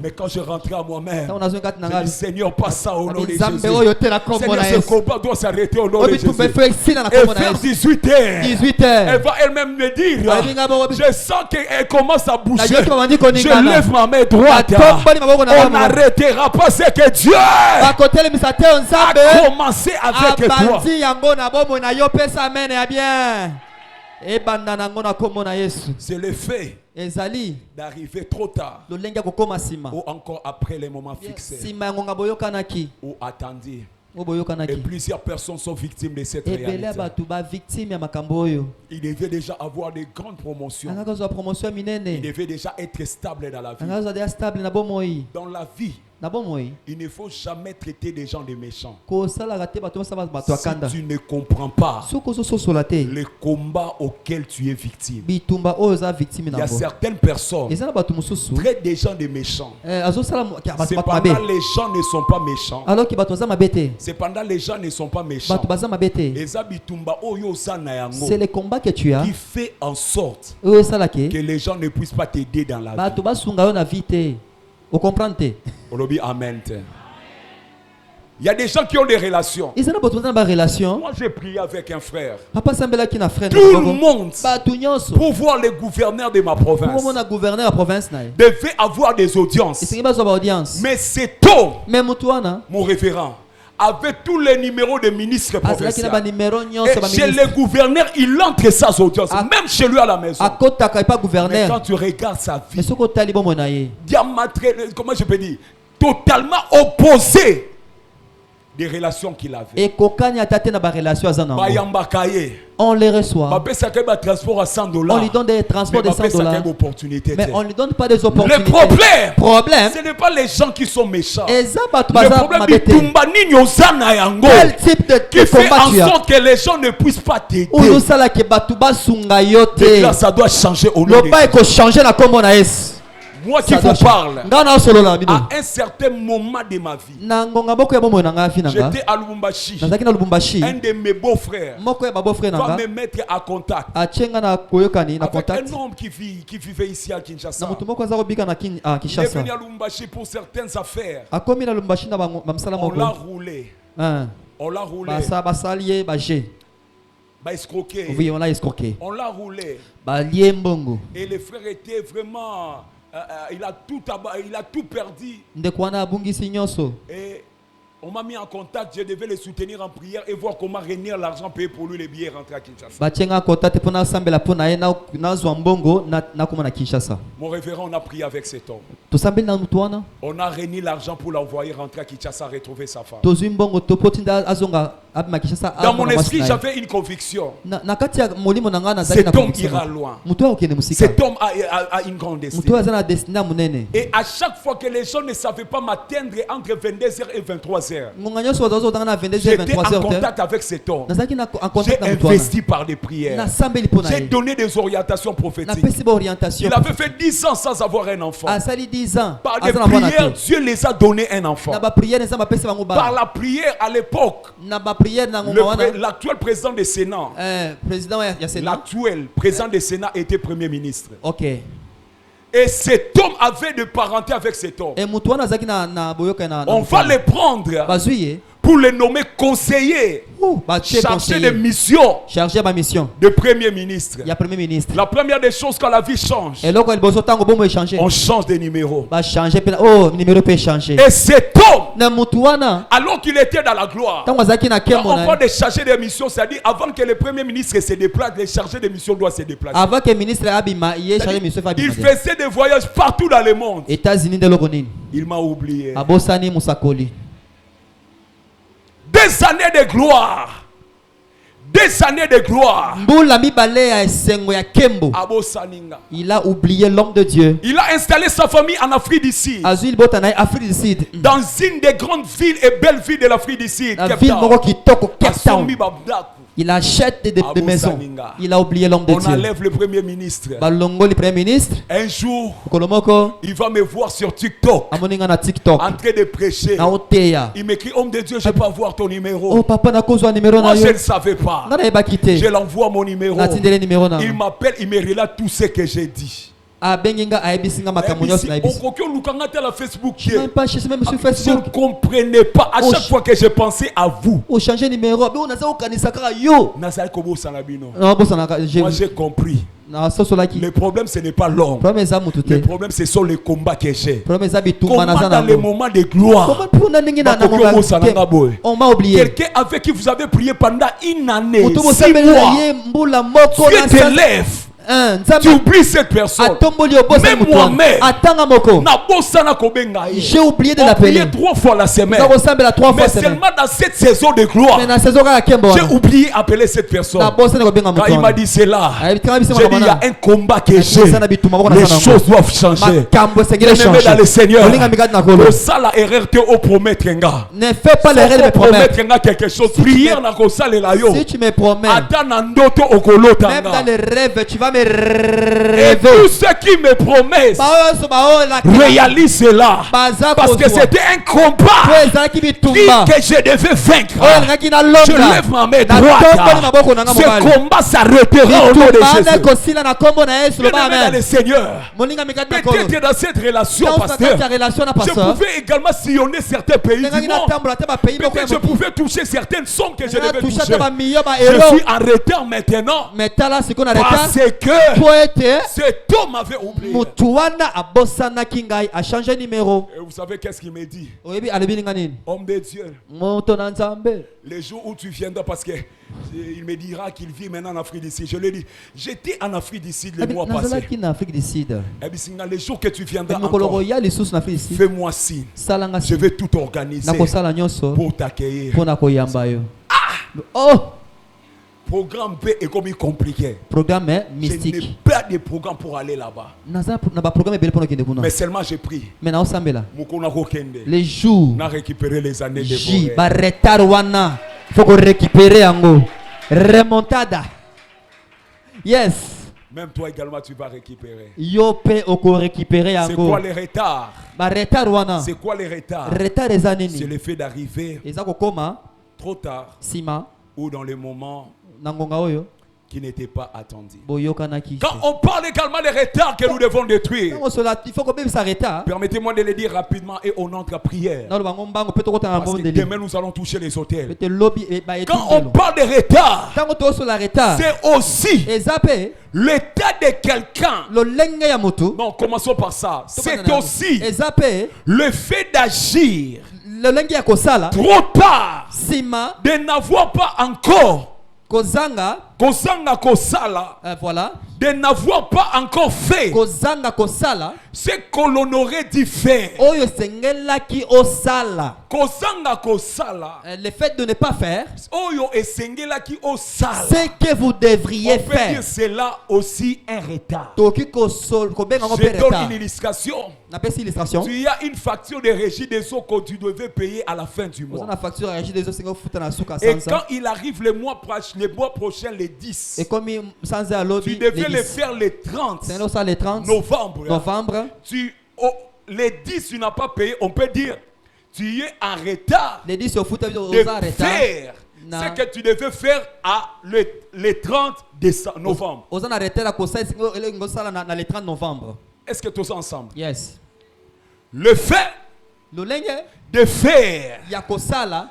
Mais quand je rentrais à moi-même, ntango nazwi kati na je ngai dis, Seigneur, pas ça au nom de nzambe Jésus. oyo te na kombo Seigneur, na ce yesu combat doit s'arrêter au nom de oyo Jésus. bitumba efo esila na Et kombo na vers yesu 18h, 18 heures elle va elle-même me dire, abinga bo je sens qu'elle commence à bouger. nayoki babandi Je koningana lève ma main droite. batomboli maboko na On ngai n'arrêtera pas ce que Dieu bakotelemisa te a nzambe commencé avec toi. abandi yango na bomoi na yo pesa amene ya bien ebanda nango na kombo na yesu C'est le fait ezali d'arriver trop tard lolenge ya kokoma nsima ou encore après les moments fixés nsima ya ngonga boyokanaki ou attendu. oyo Et boyokanaki plusieurs personnes sont victimes de cette ebele ya réalité. bato bavictime ya makambo oyo Il devait déjà avoir de grandes promotions. anga kozwa promotion ya Il minene devait déjà être stable dans la vie. anga kozwa deya stable na bomoi Dans la vie, na bomoi il ne faut jamais traiter des gens de méchants. kosalaka te bato basala bato ya kanda Si tu ne comprends pas soki ozososola te le combat auquel tu es victime, bitumba oyo oza victime il y a nango certaines personnes eza na bato mosusu traitent des gens de méchants. azosala bato mabe Cependant, les gens ne sont pas méchants. alors ke bato baza mabe te Cependant, les gens ne sont pas méchants. bato baza mabe te Eza bitumba oyo osana yango c'est le combat que tu as qui fait en sorte oyo esalaki que les gens ne puissent pas t'aider dans la vie. bato basunga yo na vie te okomprendre te Olobi amen. Il y a des gens qui ont des relations. eza na bato baza na barelation Moi, j'ai prié avec un frère. papa asambelaki na frère Tout le monde, bato nyonso pour voir le gouverneur de ma po province, omona gouverneur ya province na ye devait avoir des audiences. esengi bazwa baaudience Mais c'est tôt, me motu wana mon révérend, avait tous les numéros des ministres provinciaux. Et chez Et les gouverneurs, il entre sa audience, même chez lui à la maison. Mais quand tu regardes sa vie, comment je peux dire, totalement opposé des relations qu'il avait. On les reçoit. On lui donne des transports de $100. Mais on ne lui donne pas des opportunités. Le problème, ce n'est pas les gens qui sont méchants. Le problème, quel type de qui fait en sorte que les gens ne puissent pas t'aider. Ça doit changer au nom de Dieu. Moi qui vous parle, à un certain moment de ma vie, j'étais à Lubumbashi. Un de mes beaux-frères va me mettre à contact avec un homme qui vivait ici à Kinshasa. Il est venu à Lubumbashi pour certaines affaires. On l'a roulé. On l'a roulé. Oui, on l'a escroqué. On l'a roulé. Et le frère était vraiment... il a tout perdu. Et on m'a mis en contact, je devais le soutenir en prière et voir comment réunir l'argent payé pour lui les billets rentrer à Kinshasa. Mon révérend, on a prié avec cet homme. On a réuni l'argent pour l'envoyer rentrer à Kinshasa, retrouver sa femme. Dans mon esprit, j'avais une conviction. Cet homme ira loin. Cet homme a une grande destinée. Et à chaque fois que les gens ne savaient pas m'atteindre entre 22h et 23h, j'étais en contact avec cet homme. J'ai investi par des prières. J'ai donné des orientations prophétiques. Il avait fait 10 ans sans avoir un enfant. Par des prières, Dieu les a donné un enfant. Par la prière à l'époque, l'actuel président du Sénat, l'actuel président du Sénat était premier ministre. Et cet homme avait de parenté avec cet homme. On va le prendre pour le nommer conseiller, chargé de mission de premier ministre. La première des choses quand la vie change, on change de numéro. Et cet homme, alors qu'il était dans la gloire, quand on parle de chargé de mission, c'est-à-dire avant que le premier ministre se déplace, le chargé de mission doit se déplacer. Il faisait des voyages partout dans le monde. Il m'a oublié. Des années de gloire. Des années de gloire. Il a oublié l'homme de Dieu. Il a installé sa famille en Afrique du Sud. Dans une des grandes villes et belles villes de l'Afrique du Sud. Il achète des maisons. Il a oublié l'homme de Dieu. On enlève le premier ministre. Un jour, il va me voir sur TikTok en train de prêcher. Il m'écrit: homme de Dieu, je peux avoir ton numéro. Moi je ne savais pas. Je l'envoie mon numéro. Il m'appelle, il me relate tout ce que j'ai dit. Je ne comprenais pas. À chaque fois que je pensais à vous, moi j'ai compris. Le problème ce n'est pas l'homme. Le problème ce sont les combats que j'ai. Comment dans les moments de gloire on m'a oublié. Quelqu'un avec qui vous avez prié pendant une année, 6 mois, Dieu te lève. Tu oublies cette personne. Même moi-même, j'ai oublié de l'appeler 3 fois la semaine. Mais seulement dans cette saison de gloire, j'ai oublié d'appeler cette personne. Quand il m'a dit cela, j'ai dit: il y a un combat que j'ai. Les choses doivent changer. Bien-aimé dans le Seigneur, le sale erreur te au promettre. Ne fais pas l'erreur de promettre quelque chose. Prière na kosalela yo. Si tu me promets, même dans les rêves, tu vas me et tous ceux qui me promettent réalisent cela, parce que c'était un combat que je devais vaincre. Je lève ma main droite. Ce combat s'arrêtera au nom de Jésus. Bien-aimé dans le Seigneur, peut-être dans cette relation, pasteur, je pouvais également sillonner certains pays du monde. Peut-être je pouvais toucher certaines sommes que je devais toucher. Je suis en retard maintenant parce que po ete cet homme avait oublié. mutu wana abosanaki ngai achange numéro. Et vous savez qu'est-ce qu'il me dit? Oyebi alobi ninga nini? Homme de Dieu, Moto na Nzambe. les jours où tu viendras, parce que il me dira qu'il vit maintenant en Afrique du Sud. Je lui ai dit, j'étais en Afrique du Sud le mois passé. Nazalaki na Afrique du Sud. Et puis les jours que tu viendras Mokolo encore, royal lisusu na Afrique du Sud. fais-moi signe. Salanga Je vais tout organiser nakosala nyonso pour t'accueillir. pona koyamba yo. Oh, Programme B est comme compliqué. programme Je n'ai mystique. pas de programme pour aller là-bas. Naza na ba programme ebele pona kende kuna. Mais seulement j'ai pris. Mais na osambela. Mukona kokende. Les jours On a récupéré les années de J Boré. ba retard wana. Faut qu'on récupérer yango. Remontada. Yes. Même toi également tu vas récupérer. Yo pe oko récupérer C'est yango. quoi les retards? Ba retard wana. C'est quoi les retards? Retard eza C'est nini? le fait d'arriver Eza kokoma trop tard sima ou dans les moments na ngonga oyo qui n'étaient pas attendus. boyokanaki. Quand on parle également des retards que nous devons détruire, Tango sola il faut qu'on s'arrête. permettez-moi de le dire rapidement et on entre à prière. Na lo bango mbango pe to kota na Parce bombe que de li. demain nous allons toucher les hôtels. Peut lobby e ba Quand on parle de retard, tango to sola retard. c'est aussi Ezape l'état de quelqu'un. lo lenge ya moto. Non, commençons par ça. C'est aussi Ezape le fait d'agir lo lenge ya kosala. trop tard, Sima de n'avoir pas encore kozanga kosanga kosala, voilà. de n'avoir pas encore fait Kozanga kosala ce que l'on aurait dû faire. oyo sengelaki osala. Kosanga kosala, Le fait de ne pas faire oyo esengelaki osala. ce que vous devriez On peut faire. dire c'est aussi un retard. Toki kosol ko benga ngo Je donne retard. une illustration. Na pesi illustration. Tu as une facture de régie des eaux que tu devais payer à la fin du On mois. a facture à régie des autres singo futa na suka Et sansa. quand il arrive le mois prochain, le 10, Et comme sans à lobby tu devais le faire le 30 c'est ça les 30 novembre. novembre. Les 10, tu n'as pas payé. On peut dire tu es en retard Les 10 au foot de faire ce que tu devais faire le 30 novembre. Aux en arrêté la cosa na le 30 novembre. Est-ce que tous ensemble? Yes. Le fait Le lenge de faire, ya kosala,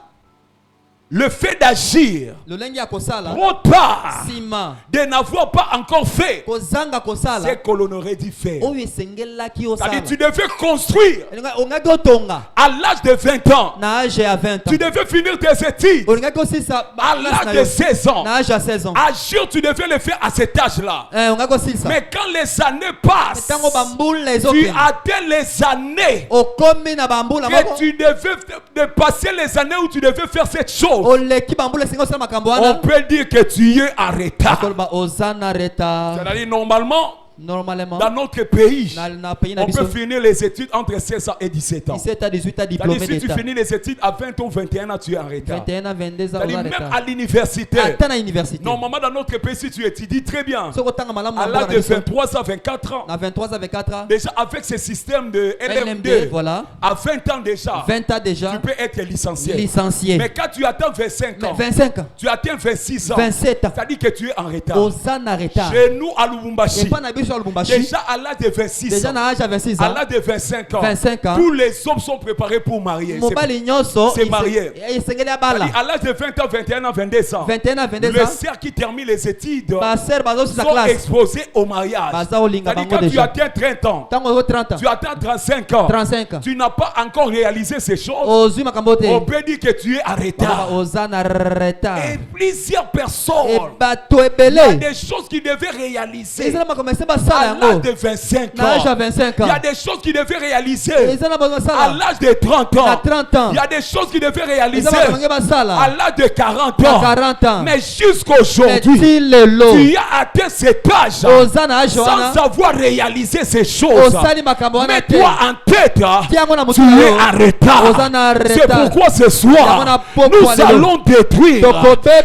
le fait d'agir le lenge ya kosala. trop tard, Sima de n'avoir pas encore fait kozanga ce kosala. que l'on aurait dû faire. Oyo sengelaki osala. C'est-à-dire tu devais construire Onga gotonga à l'âge de 20 ans. na âge ya 20 ans. Tu devais finir tes études Onga kosisa à l'âge de 16 ans. na âge ya 16 ans. Agir, tu devais le faire à cet âge-là. Onga kosisa. Mais quand les années passent, Tango bambule les tu autres. atteins les années Okomi na bambula que tu devais dépasser les années où tu devais faire cette chose. oleki bambula singo sala makambo On wana. peut dire que tu es en retard. Akolba ozana retard. C'est-à-dire normalement, Normalement dans notre pays, na pays na on peut biso finir les études entre 16 ans et 17 ans. 17 à 18 à C'est-à-dire diplômé si tu d'état. finis les études à 20 ou 21 ans, tu es en retard. 21 à 22 ans C'est-à-dire oza même retard. à l'université. Ata na université. Normalement, dans notre pays, si tu étudies très bien, Soko tanga malamu à na l'âge mboka de na biso. 23 à 24 ans, Na 23 à 24 ans. déjà avec ce système de LMD, LMD, voilà. à 20 ans déjà, 20 ans déjà. tu peux être licencié. Licencié. Mais quand tu atteins 25 ans, 25 ans. tu atteins 26 ans, 27 ans. ça dit que tu es en retard. Oza na retard. Chez nous à Et Lubumbashi, pas na biso à Lubumbashi. déjà à l'âge de 26 Déjà ans, na âge à 26 à ans. l'âge de 25 ans, 25 ans. tous les hommes sont préparés pour marier. Mobali nyonso. c'est marié. Esengeli abala. À l'âge de 20 ans, 21 ans, 22 ans, 21 à 22 le ans. cercle qui termine les études Ba sœur bazo sa sont classe. exposés au mariage. Baza olinga C'est-à-dire bango quand tu déjà. atteins 30 ans, Tango ozo 30 ans. tu atteins 35 ans, 35 ans. tu n'as pas encore réalisé ces choses, Ozui makambo te. on peut dire que tu es en retard. Oza na retard. Et plusieurs Et personnes, bato il y a ebele. des choses qu'ils devaient réaliser Ezala makomese à basala l'âge yango. de 25 Na âge à ans. 25 Il y ans. a des choses qu'ils devaient réaliser Ezala makomese à basala. l'âge de 30 Na ans. 30 ans. Il y a des choses qu'ils devaient réaliser Ezala makomese basala. à l'âge de 40 Na ans. 40 ans. Mais jusqu'aujourd'hui, Est-il lelo? tu as atteint cet âge Oza na âge wana. sans avoir réalisé ces choses. Osali makambo wana te. Mets-toi en tête, Tiango na tu mutu es yo. en retard. Oza na C'est retard. pourquoi ce soir, nous allons détruire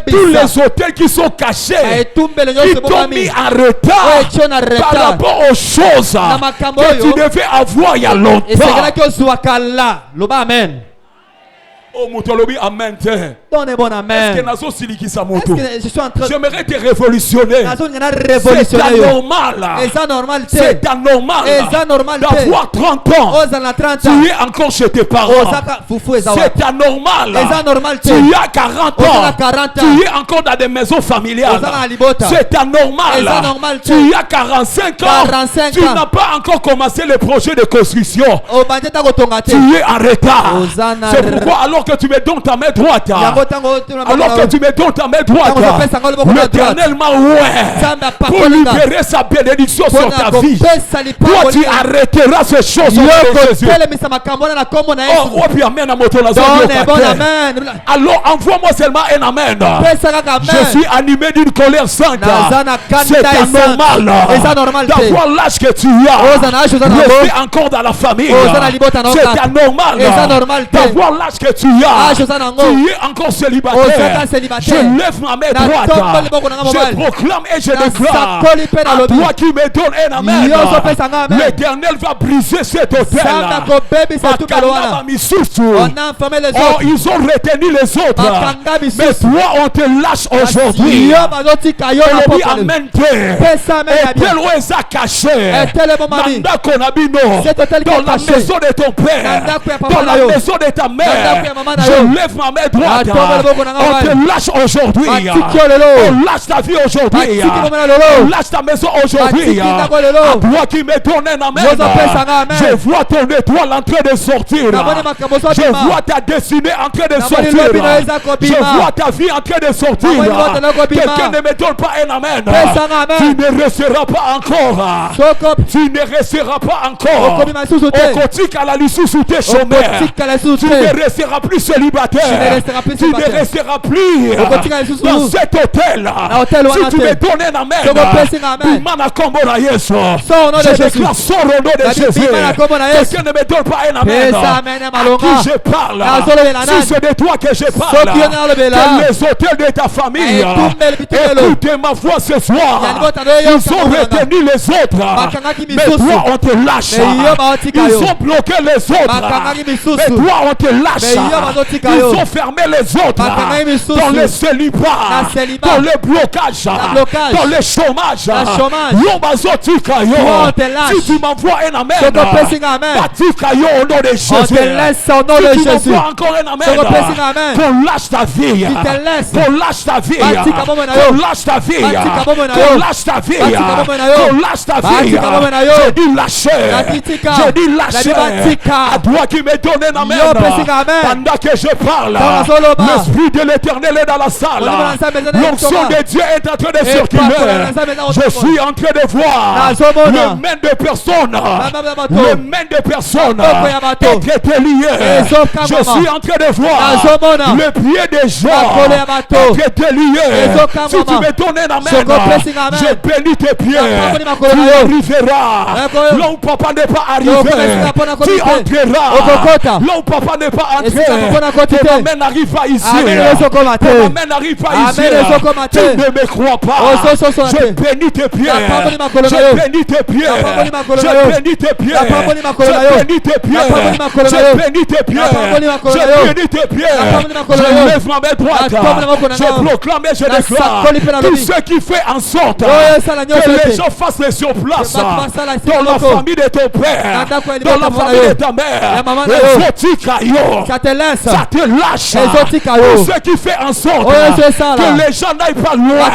tous les hôtels qui sont cachés, Etumbele qui nyonso t'ont bokami. mis en retard Etio na par retard. rapport aux choses Na makambo que tu oyo. devais avoir il y a longtemps. Esengelaki ozwa kala. Loba amen. Oh, Moutolobi, amen. Donne bon Est-ce amen. que nazo siliki sa Est-ce moto? que je suis en train J'aimerais te révolutionner. C'est révolutionner? anormal. Et ça normal C'est anormal Et ça normal d'avoir 30 ans. Aux en a 30 Tu ans. es encore chez tes parents. C'est anormal. Et ça normal Tu as 40 ans. 40 ans. Tu es encore dans des maisons familiales. C'est anormal. Et ça normal Tu as 45 ans. 45 Tu n'as pas encore commencé le projet de construction. Tu es en retard. C'est pourquoi alors que tu me donnes ta main droite, alors que tu me donnes ta main droite, l'éternel m'a pour libérer sa bénédiction sur ta vie. Toi tu arrêteras ces choses au nom de Jésus. Oh, puis amen à moto. Alors envoie-moi seulement un amen. Je suis animé d'une colère sainte. C'est anormal d'avoir l'âge que tu as. Rester encore dans la famille. C'est anormal d'avoir l'âge que tu as. Tu es encore célibataire. Je lève ma main droite. Je proclame et je déclare à toi qui me donne un amen. L'éternel va briser cet hôtel. Oh, ils ont retenu les autres. Mais toi, on te lâche aujourd'hui. Amen. Tel où est caché dans la maison de ton père, dans la maison de ta mère. Je lève ma main droite. On te lâche aujourd'hui. On lâche ta vie aujourd'hui. On lâche ta maison aujourd'hui. À toi qui me donne un amen. Je vois ton étoile en train de sortir. Je vois ta destinée en train de sortir. Je vois ta vie en train de sortir. Quelqu'un ne me donne pas un amen. Tu ne resteras pas encore. Tu ne resteras pas encore. Au quotidien à la l'issue sous tes chômeurs. Tu ne resteras plus célibataire. Tu ne resteras plus dans cet hôtel. Si tu me donnes un amen, je déclare son nom de Jésus. Quelqu'un ne me donne pas un amen. À qui je parle? Si c'est de toi que je parle, que les hôtels de ta famille écoutez ma voix ce soir. Ils ont retenu les autres, mais toi on te lâche. Ils ont bloqué les autres, mais toi on te lâche. Ils ont fermé les autres dans le célibat, dans le blocage, dans le chômage. Si tu m'envoies un amen, au nom de Jésus. Si tu m'envoies encore un amen, qu'on lâche ta vie, qu'on lâche ta vie, qu'on lâche ta vie, qu'on lâche ta vie, qu'on lâche ta vie. Je dis lâcher, je dis lâcher. À toi qui me donne un amen, pendant que je parle, l'esprit de l'éternel est dans la salle. L'onction de Dieu est en train de circuler. Je suis en train de voir le main de personnes, le main de personnes être lié. Je suis en train de voir le pied des gens être lié. Si tu me donnes un amen, je bénis tes pieds. Tu arriveras là où papa n'est pas arrivé. Tu entreras là où papa n'est pas entré. Ton amen n'arrive pas ici. Ton amen n'arrive pas ici. Tu ne me crois pas. Je bénis tes pieds. Je bénis tes pieds. Je bénis tes pieds. Je bénis tes pieds. Je bénis tes pieds. Je bénis tes pieds. Je lève ma main droite. Je proclame et je déclare tout ce qui fait en sorte que les gens fassent les surplaces dans la famille de ton père, dans la famille de ta mère. Ça te lâche. Tout ce qui fait en sorte que les gens n'aillent pas loin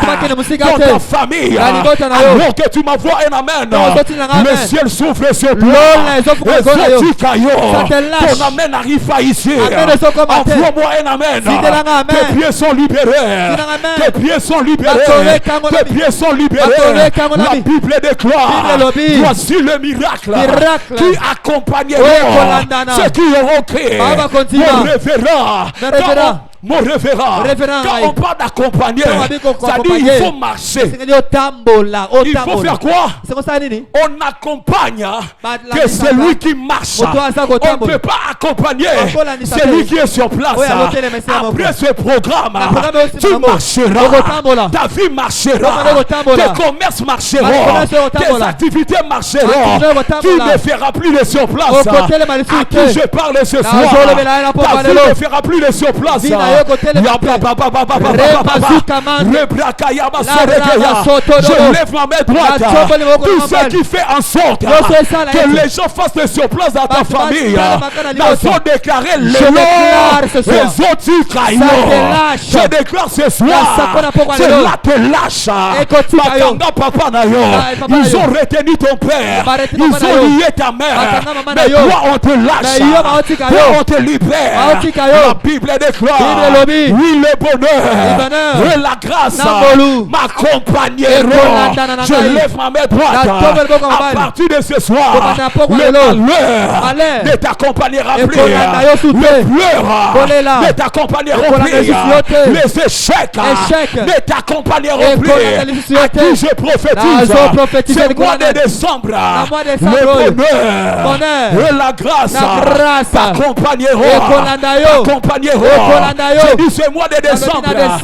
dans ta famille. Alors que tu m'envoies un amen, le ciel s'ouvre sur toi. Ton amen n'arrive pas ici. Envoie-moi un amen. Tes pieds sont libérés. Tes pieds sont libérés. Tes pieds sont libérés. La Bible déclare, voici le miracle qui accompagnera ceux qui auront créé. Mon révérend, mon révérend, quand on parle d'accompagner, c'est-à-dire il faut marcher. Il faut faire quoi? On accompagne que c'est lui qui marche. On ne peut pas accompagner celui qui est sur place. Après ce programme, tu marcheras, ta vie marchera, tes commerces marcheront, tes activités marcheront. Tu ne feras plus de surplace. À qui je parle ce soir, ta vie ne fera plus de surplace. Je lève ma main droite. Tout ce qui fait en sorte que les gens fassent de surplace dans ta famille, dans son déclaré les autres cailloux. Je déclare ce soir, cela te lâche. Ils ont retenu ton père, ils ont lié ta mère, mais toi on te lâche, toi on te libère. La Bible déclare, oui, le bonheur et la grâce m'accompagneront. Je lève ma main droite. À partir de ce soir, le malheur ne t'accompagnera plus, le pleur ne t'accompagnera plus, les échecs ne t'accompagneront plus. À qui je prophétise, c'est mois de décembre, le bonheur et la grâce t'accompagneront. Je dis ce mois de décembre, à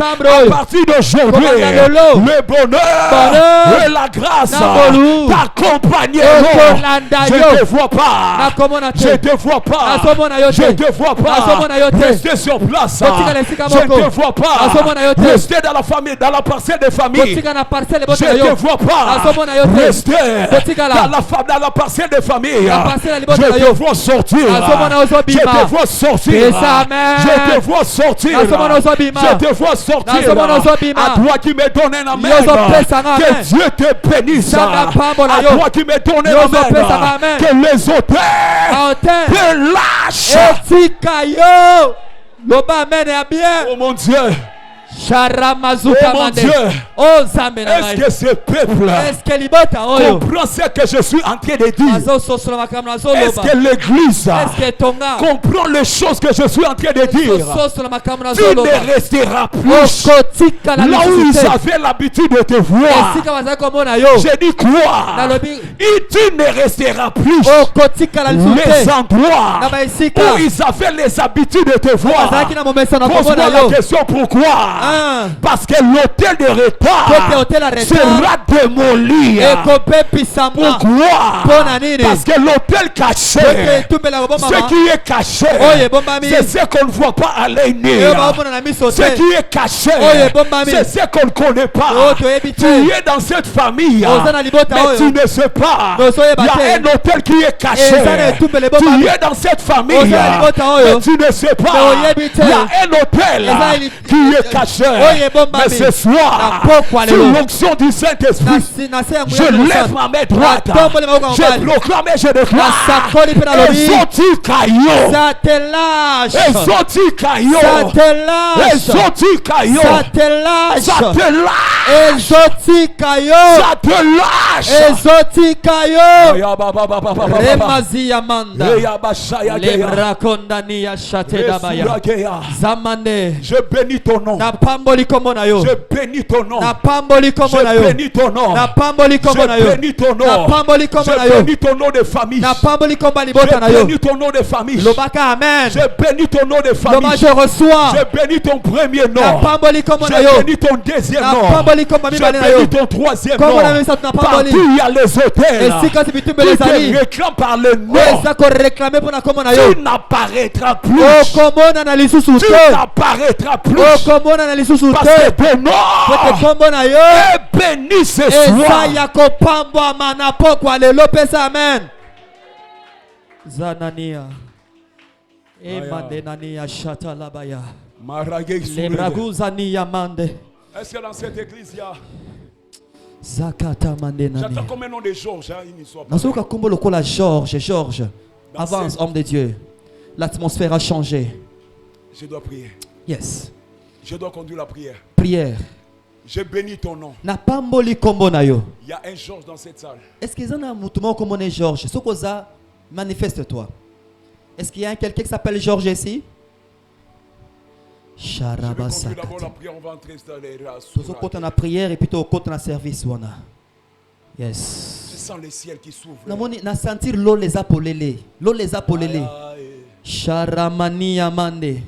partir d'aujourd'hui, le bonheur et la grâce t'accompagneront. Je ne te vois pas, je ne te vois pas, je ne te vois pas rester sur place, je ne te vois pas rester dans la famille, dans la parcelle de famille, je ne te vois pas rester dans la parcelle de famille, je te vois sortir, je te vois sortir, je te vois sortir, je te vois sortir. À toi qui me donne un amen, que Dieu te bénisse. À toi qui me donne un amen, que les auteurs te lâchent. Oh mon Dieu. Oh mon Dieu, est-ce que ce peuple comprend ce que je suis en train de dire? Est-ce que l'église comprend les choses que je suis en train de dire? Tu ne resteras plus là où ils avaient l'habitude de te voir. J'ai dit quoi? Et tu ne resteras plus les endroits où ils avaient les habitudes de te voir. Pose-moi la question, pourquoi? Parce que l'hôtel de repas sera démoli. Pourquoi? Parce que l'hôtel caché, ce qui est caché, c'est ce qu'on ne voit pas à l'œil nu. Ce qui est caché, c'est ce qu'on ne connaît pas. Tu es dans cette famille, mais tu ne sais pas. Il y a un hôtel qui est caché. Tu es dans cette famille, mais tu ne sais pas. Il y a un hôtel qui est caché. Mais ce soir, sous l'onction du Saint-Esprit, je lève ma main droite, je proclame et je déclare: Exauti caillot, Exauti caillot, Exauti caillot, ça te lâche, Exauti caillot, ça te lâche, Exauti caillot. Remazia manda, lebra kondania shateda baya, zamande. Je bénis ton nom. Je bénis ton nom. Je bénis ton nom. Je bénis ton nom. Je bénis ton nom de famille. Je bénis ton nom de famille. Je bénis ton nom de famille. Je bénis ton premier nom. Je bénis ton deuxième nom. Je bénis ton troisième nom. Partout il y a les hôtels qui te réclament par le nom. Tu n'apparaîtras plus. Tu n'apparaîtras plus. Parce que ton nom est béni ce soir. Zanania. Est-ce que dans cette église il y a j'attends comme un nom de Georges, une histoire. Georges. Avance, homme de Dieu. L'atmosphère a changé. Je dois prier. Yes. Je dois conduire la prière. Prière. Je bénis ton nom. Il y a un Georges dans cette salle. Est-ce qu'il y a un Georges? Manifeste-toi. Est-ce qu'il y a quelqu'un qui s'appelle Georges ici? Sharabasa. D'abord la prière, on va entrer dans les races. Nous allons la prière et puis au côté de service. Yes. Je sens les ciels qui s'ouvrent. Na sentir l'eau les apolélé. L'eau les apolélé. Sharamani amande.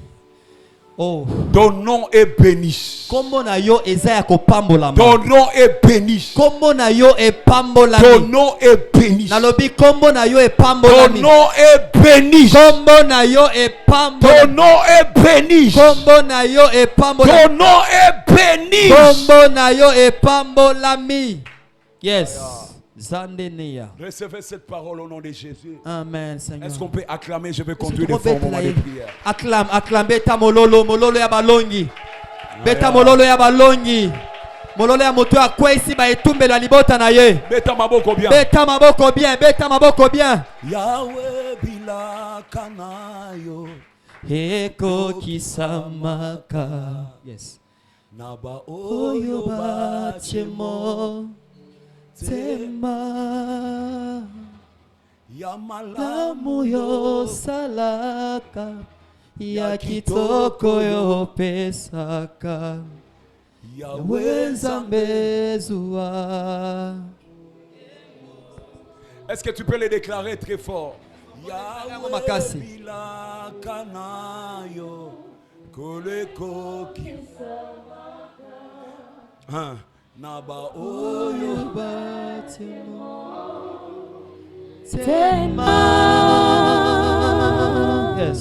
Oh. Ton nom est béni. Kombo na yo ezaya ko pambola. Ton nom est béni. Kombo na yo e pambola. Ton nom est béni. Nalobi kombo na yo e pambola. Ton nom est béni. Kombo na yo e pambola. Ton nom est béni. Kombo na yo e pambola. Ton nom est béni. Kombo na yo e pambola mi. Yes. Zandeneya. Recevez cette parole au nom de Jésus. Amen, Seigneur. Est-ce qu'on peut acclamer? Je vais conduire le fort moment de prière. Acclame, acclame. Beta mololo, mololo ya balongi. Beta mololo ya balongi. Mololo ya moto ya kwesi ba etumbe la libota na ye. Beta maboko bien. Beta maboko bien, beta maboko bien. Yahweh bila kanayo. Eko kisamaka. Yes. Naba Oyo bachemo. Tema ya malamu yo salaka ya kitoko yo pesaka Yahweh Nzambe zuwa. Est-ce que tu peux le déclarer très fort? Makasi. Yahweh bila kanayo koleko kisamaka. Naba oyo batemo Tema. Yes.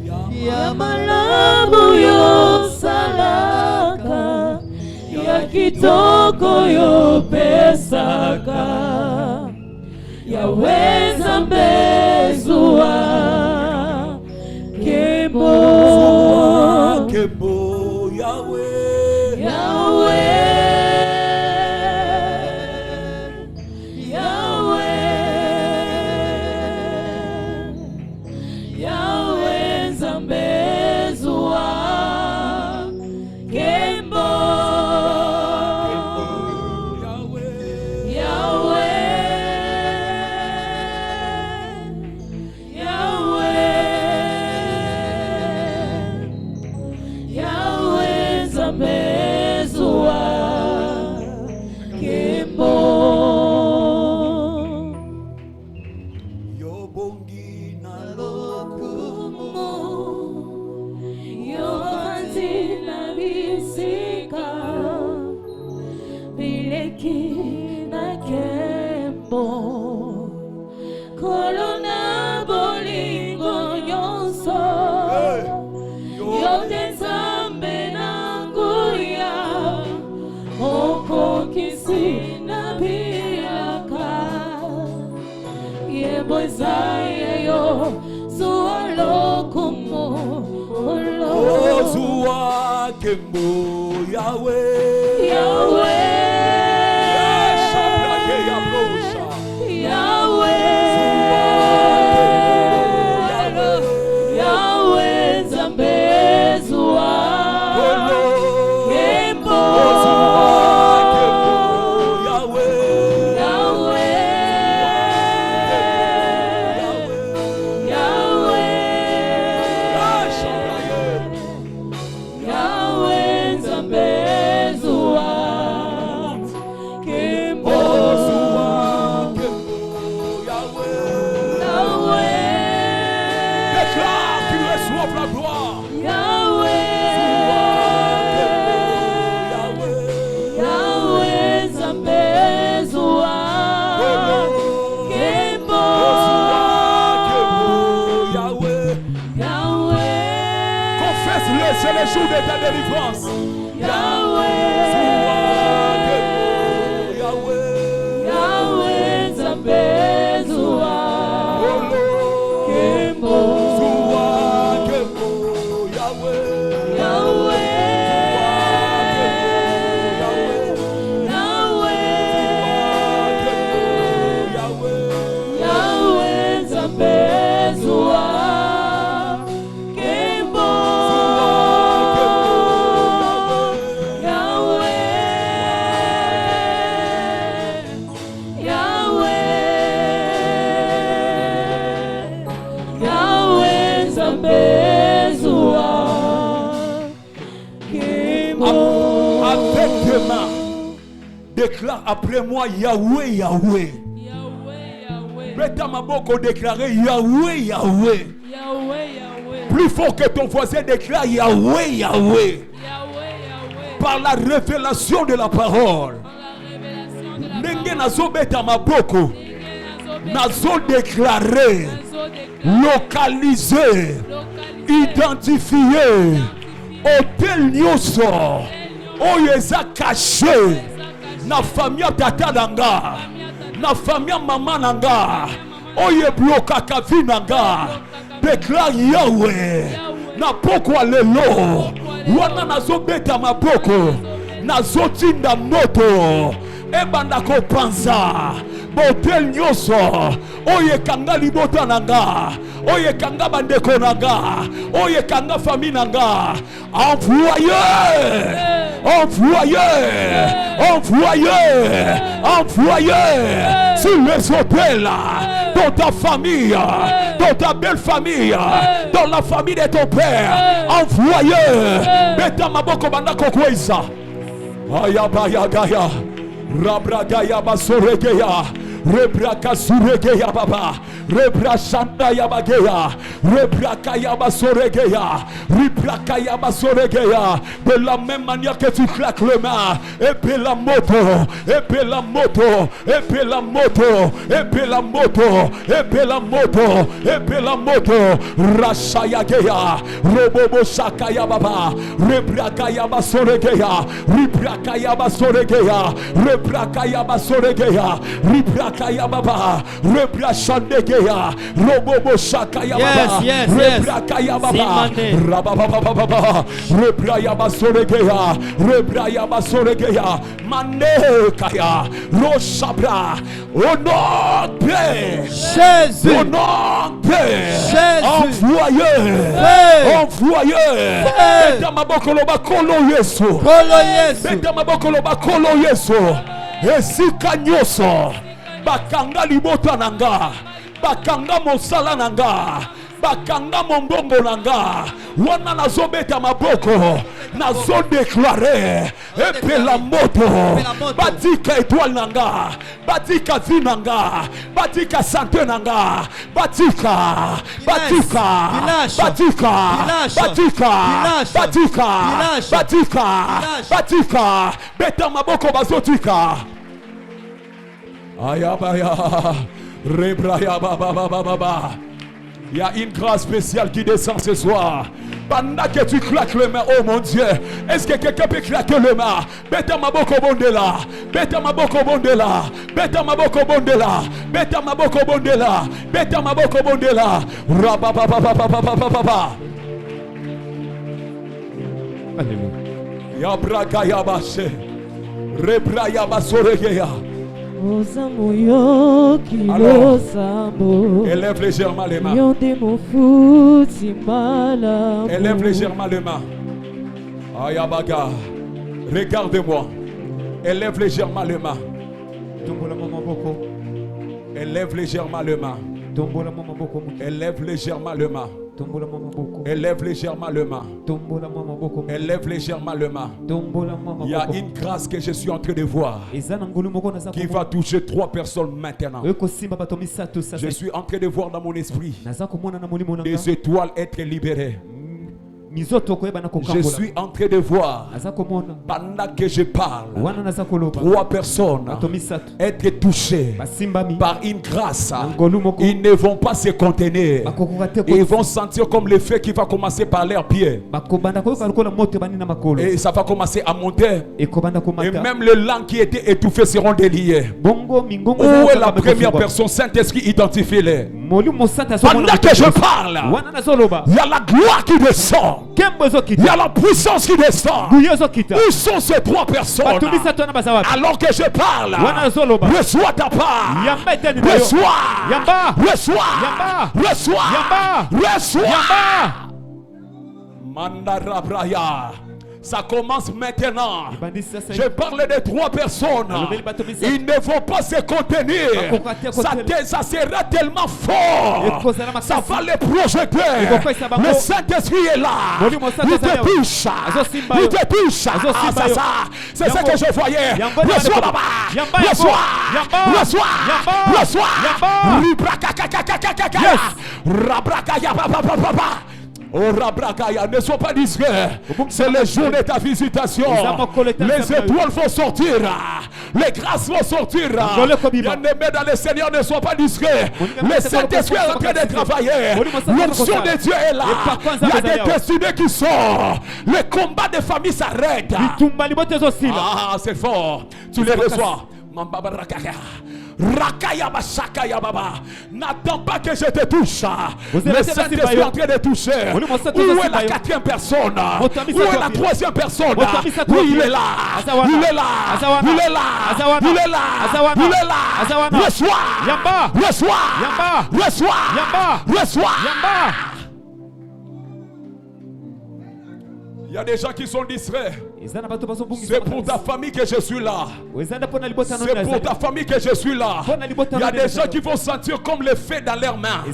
Ya malamu yo salaka ya kitoko yo pesaka Yahweh Nzambe zuwa kebo kebo Yahweh Yahweh Yahweh, Yahweh Nzambe zuwa kembo Yahweh Nzambe zuwa déclare après moi Yahweh, Yahweh. Beta Maboko déclarer Yahweh, Yahweh. Plus fort que ton voisin déclare Yahweh, Yahweh. Par la révélation de la parole. Nenge nazo beta Maboko. Nazo déclarer, localiser, identifier. Hôtel Nyoso. Oyo eza caché. Na famille tata nanga. Na famille maman nanga. Oye bloka kavi nanga. Déclare Yahweh. Na pokwa lelo. Wana nazo beta maboko. Nazo tinda moto. Ebanda ko panza. Botel nyoso. Oye kanga libota nanga. Oye kanga bandeko nanga. Oye kanga famille nanga. Envoyez. Envoyez sur les hôtels, dans ta famille, dans ta belle famille, dans la famille de ton père. Envoyez. Beta maboko bandako kweza. Ayabaya gaya. Rabradaya basoregeya. Rebraka suregeya baba. Rebra shanda yabageya. Rebraka yabasoregeya. Rebraka yabasoregeya. De la même manière que tu claques le main. Épée la moto. Épée la moto. Épée la moto. Épée la moto. Épée la moto. Épée la moto. Rashaya geya. Robobo shakaya baba. Rebraka yabasoregeya. Rebraka yabasoregeya. Rebraka yabasoregeya. Rebraka yababa. Rebra shandegeya. Robobo shakaya baba. Rebra yababa. Rababa. Rebra yabasoregeya. Rebra yabasoregeya. Manekaya. Roshabra. Au nom de Jésus. Au nom de Jésus. Envoyez. Beta maboko loba kolo Yesu. Kolo Yesu. Beta maboko loba kolo Yesu. Esika nyoso. Bakanga libota nanga. Bakanga mosala nanga. Bakanga mombongo nanga. Wana nazo beta maboko. Nazo déclarer. Epe la moto. Batika étoile nanga. Batika vie nanga. Batika santé nanga. Batika. Batika. Batika. Batika. Batika. Batika. Batika. Beta maboko bazotika. Ayabaya. Rebraya baba baba baba. Il y a une grâce spéciale qui descend ce soir. Pendant que tu claques les mains, oh mon Dieu, est-ce que quelqu'un peut claquer les mains? Beta maboko bondela, beta maboko bondela, beta maboko bondela, beta maboko bondela, beta maboko bondela. Rababababababababa. Alléluia. Yabraka yabashe, rebra yabasoregeya. Alors, élève légèrement les mains. Élève légèrement les mains. Ayabaga, regarde-moi. Élève légèrement les mains. Élève légèrement les mains. Élève légèrement les mains. Élève légèrement le main. Élève légèrement le main. Il y a une grâce que je suis en train de voir qui va toucher 3 personnes maintenant. Je suis en train de voir dans mon esprit des étoiles être libérées. Je suis en train de voir pendant que je parle 3 personnes être touchées par une grâce. Ils ne vont pas se contenir. Ils vont sentir comme le feu qui va commencer par leurs pieds. Et ça va commencer à monter. Et même les langues qui étaient étouffées seront déliées. Où est la première personne? Saint-Esprit, identifie-les. Pendant que je parle, il y a la gloire qui descend. Il y a la puissance qui descend. Où sont ces 3 personnes? Alors que je parle, reçois ta part. Reçois. Mandarabraya. Ça commence maintenant. Ebandi sasa Je parle de 3 personnes. Ils ne vont pas se contenir. Ça sera tellement fort. Ça va les projeter. Le Saint-Esprit est là. Il te touche. Il te touche. C'est ça que je voyais. Reçois là-bas. Reçois. Reçois. Reçois. Oh Rabrakaya, ne sois pas discret. C'est le jour de ta visitation. Les étoiles vont sortir. Les grâces vont sortir. Bien-aimé dans le Seigneur, ne sois pas discret. Le Saint-Esprit est en train de travailler. L'onction de Dieu est là. Il y a des destinées qui sortent. Le combat des familles s'arrête. Ah, c'est fort. Tu les reçois. Rakaya Bashakaya Baba. N'attends pas que je te touche. Le Saint-Esprit est en train de toucher. Où est la 4e personne? Où est la 3e personne? Oui, il est là. Il est là. Il est là. Il est là. Il est là. Reçois. Reçois. Reçois. Reçois. Il y a des gens qui sont distraits. C'est pour ta famille que je suis là. C'est pour ta famille que je suis là. Il y a des gens qui vont sentir comme le feu dans leurs mains.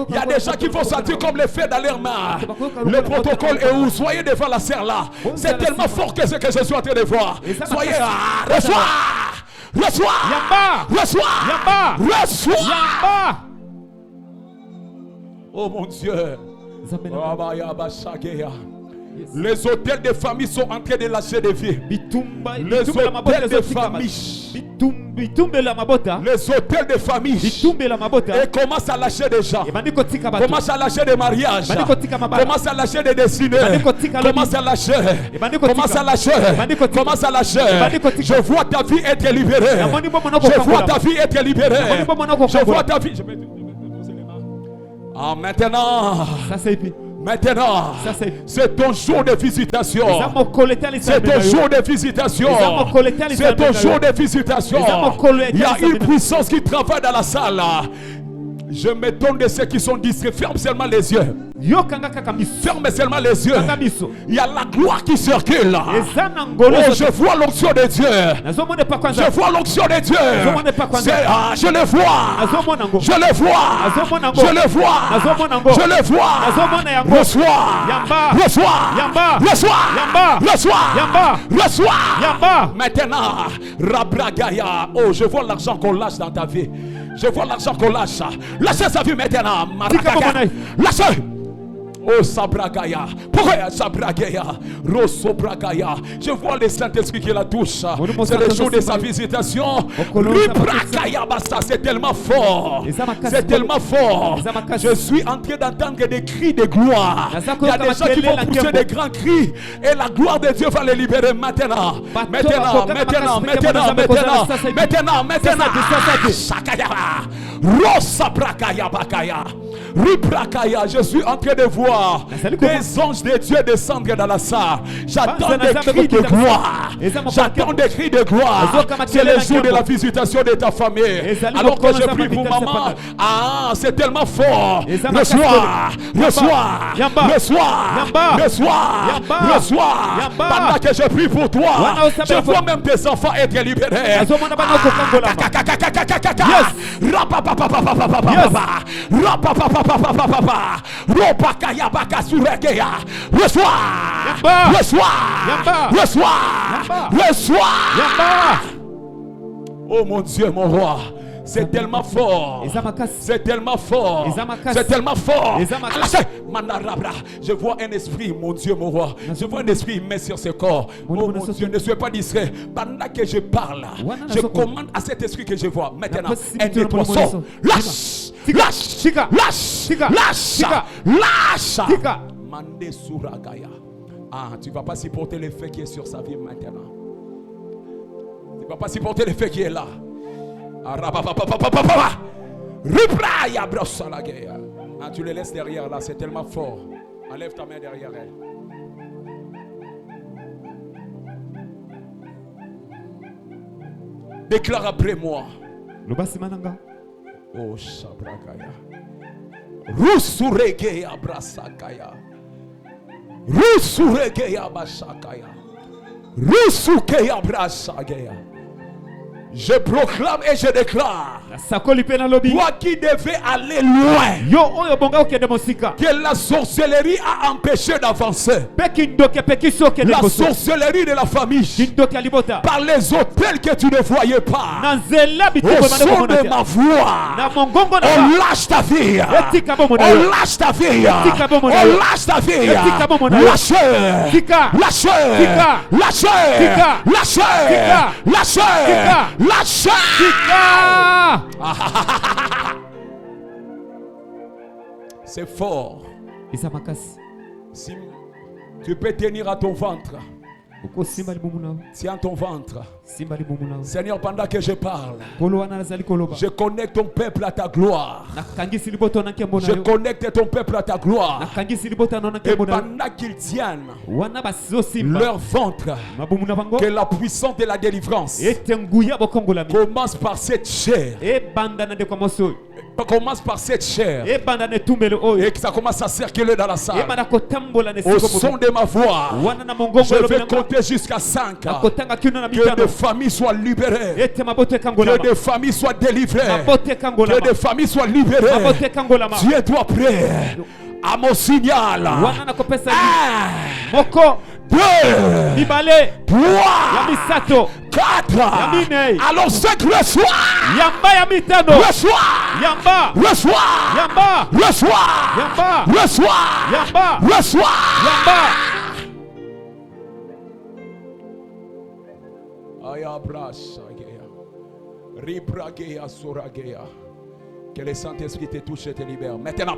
Il y a des gens qui vont sentir comme le feu dans leurs mains. Le protocole est où? Soyez devant la serre là. C'est tellement fort que ce que je suis en train de voir. Soyez là. Reçois. Reçois. Reçois. Reçois. Oh mon Dieu. Les hôtels de famille sont en train de lâcher des vies. Les hôtels de famille. Les hôtels de famille. Et commencent à lâcher des gens. Commencent à lâcher des mariages. Commencent à lâcher des destinées. Commencent à lâcher. Commencent à lâcher. Commencent à lâcher. Je vois ta vie être libérée. Je vois ta vie être libérée. Je vois ta vie. Ah, maintenant. Maintenant, c'est ton jour de visitation. C'est ton jour de visitation. C'est ton jour de visitation. Il y a une puissance qui travaille dans la salle. Je m'étonne de ceux qui sont distraits. Ferme seulement les yeux. Ferme seulement les yeux. Il y a la gloire qui circule. Oh, je vois l'onction de Dieu. Je vois l'onction de Dieu. Je le vois. Je le vois. Je le vois. Je le vois. Reçois. Reçois. Reçois. Reçois. Reçois. Maintenant, Rabragaya. Oh, je vois l'argent qu'on lâche dans ta vie. Je vois l'argent qu'on lâche. Lâchez sa vie maintenant. Lâchez. Oh Sabragaya, pourquoi Sabragaya, Rosso Bragaya. Je vois le Saint-Esprit qui la touche. C'est le jour de sa visitation. Bragaya Basta, c'est tellement fort. C'est tellement fort. Je suis en train d'entendre des cris de gloire. Il y a des gens qui vont pousser des grands cris. Et la gloire de Dieu va les libérer maintenant. Maintenant, maintenant, maintenant, maintenant, maintenant, maintenant. Rossa Bragaya Bakaya. Ribrakaya, je suis en train de voir des anges de Dieu descendre dans la salle. J'attends des cris de gloire. J'attends des cris de gloire. C'est le jour de la visitation de ta famille. Alors que je prie pour maman. Ah, c'est tellement fort. Reçois, reçois, reçois, reçois, reçois. Pendant que je prie pour toi, je vois même tes enfants être libérés. Reçois, reçois, reçois, reçois. Oh mon Dieu, mon roi. C'est tellement fort. C'est tellement fort. C'est tellement fort. Je vois un esprit, mon Dieu, mon roi. Je vois un esprit met sur ce corps. Oh mon Dieu, ne sois pas distrait. Pendant que je parle, je commande à cet esprit que je vois. Maintenant, un des poissons. Lâche, lâche, lâche, lâche, lâche. Mande Suragaya. Ah, tu ne vas pas supporter l'effet qui est sur sa vie maintenant. Tu ne vas pas supporter l'effet qui est là. Ah, tu les laisses derrière là, c'est tellement fort. Enlève ta main derrière elle. Déclare après moi. Oh Shabrakaya. Rusurege Abrasakaya. Rusuregeya Bashakaya. Rusukeya Brasagaya. Je proclame et je déclare, toi qui devais aller loin, que la sorcellerie a empêché d'avancer, la sorcellerie de la famille, par les hôtels que tu ne voyais pas, au son de ma voix, on lâche ta vie, on lâche ta vie, on lâche ta vie, lâchez, lâchez, lâchez, lâchez, lâchez. Lâchez! C'est fort. Si tu peux tenir à ton ventre. Tiens ton ventre. Seigneur, pendant que je parle, je connecte ton peuple à ta gloire. Je connecte ton peuple à ta gloire. Et pendant qu'ils tiennent leur ventre, que la puissance de la délivrance commence par cette chair. Commence par cette chair et que ça commence à circuler dans la salle. Au son de ma voix, je vais compter jusqu'à 5. Que des familles soient libérées, que des familles soient délivrées, que des familles soient libérées. Tu es toi prêt à mon signal. 1, 2, 3, 4. Alors 5, reçois. Reçois. Reçois. Reçois. Reçois. Reçois. Que le Saint-Esprit te touche et te libère. Maintenant,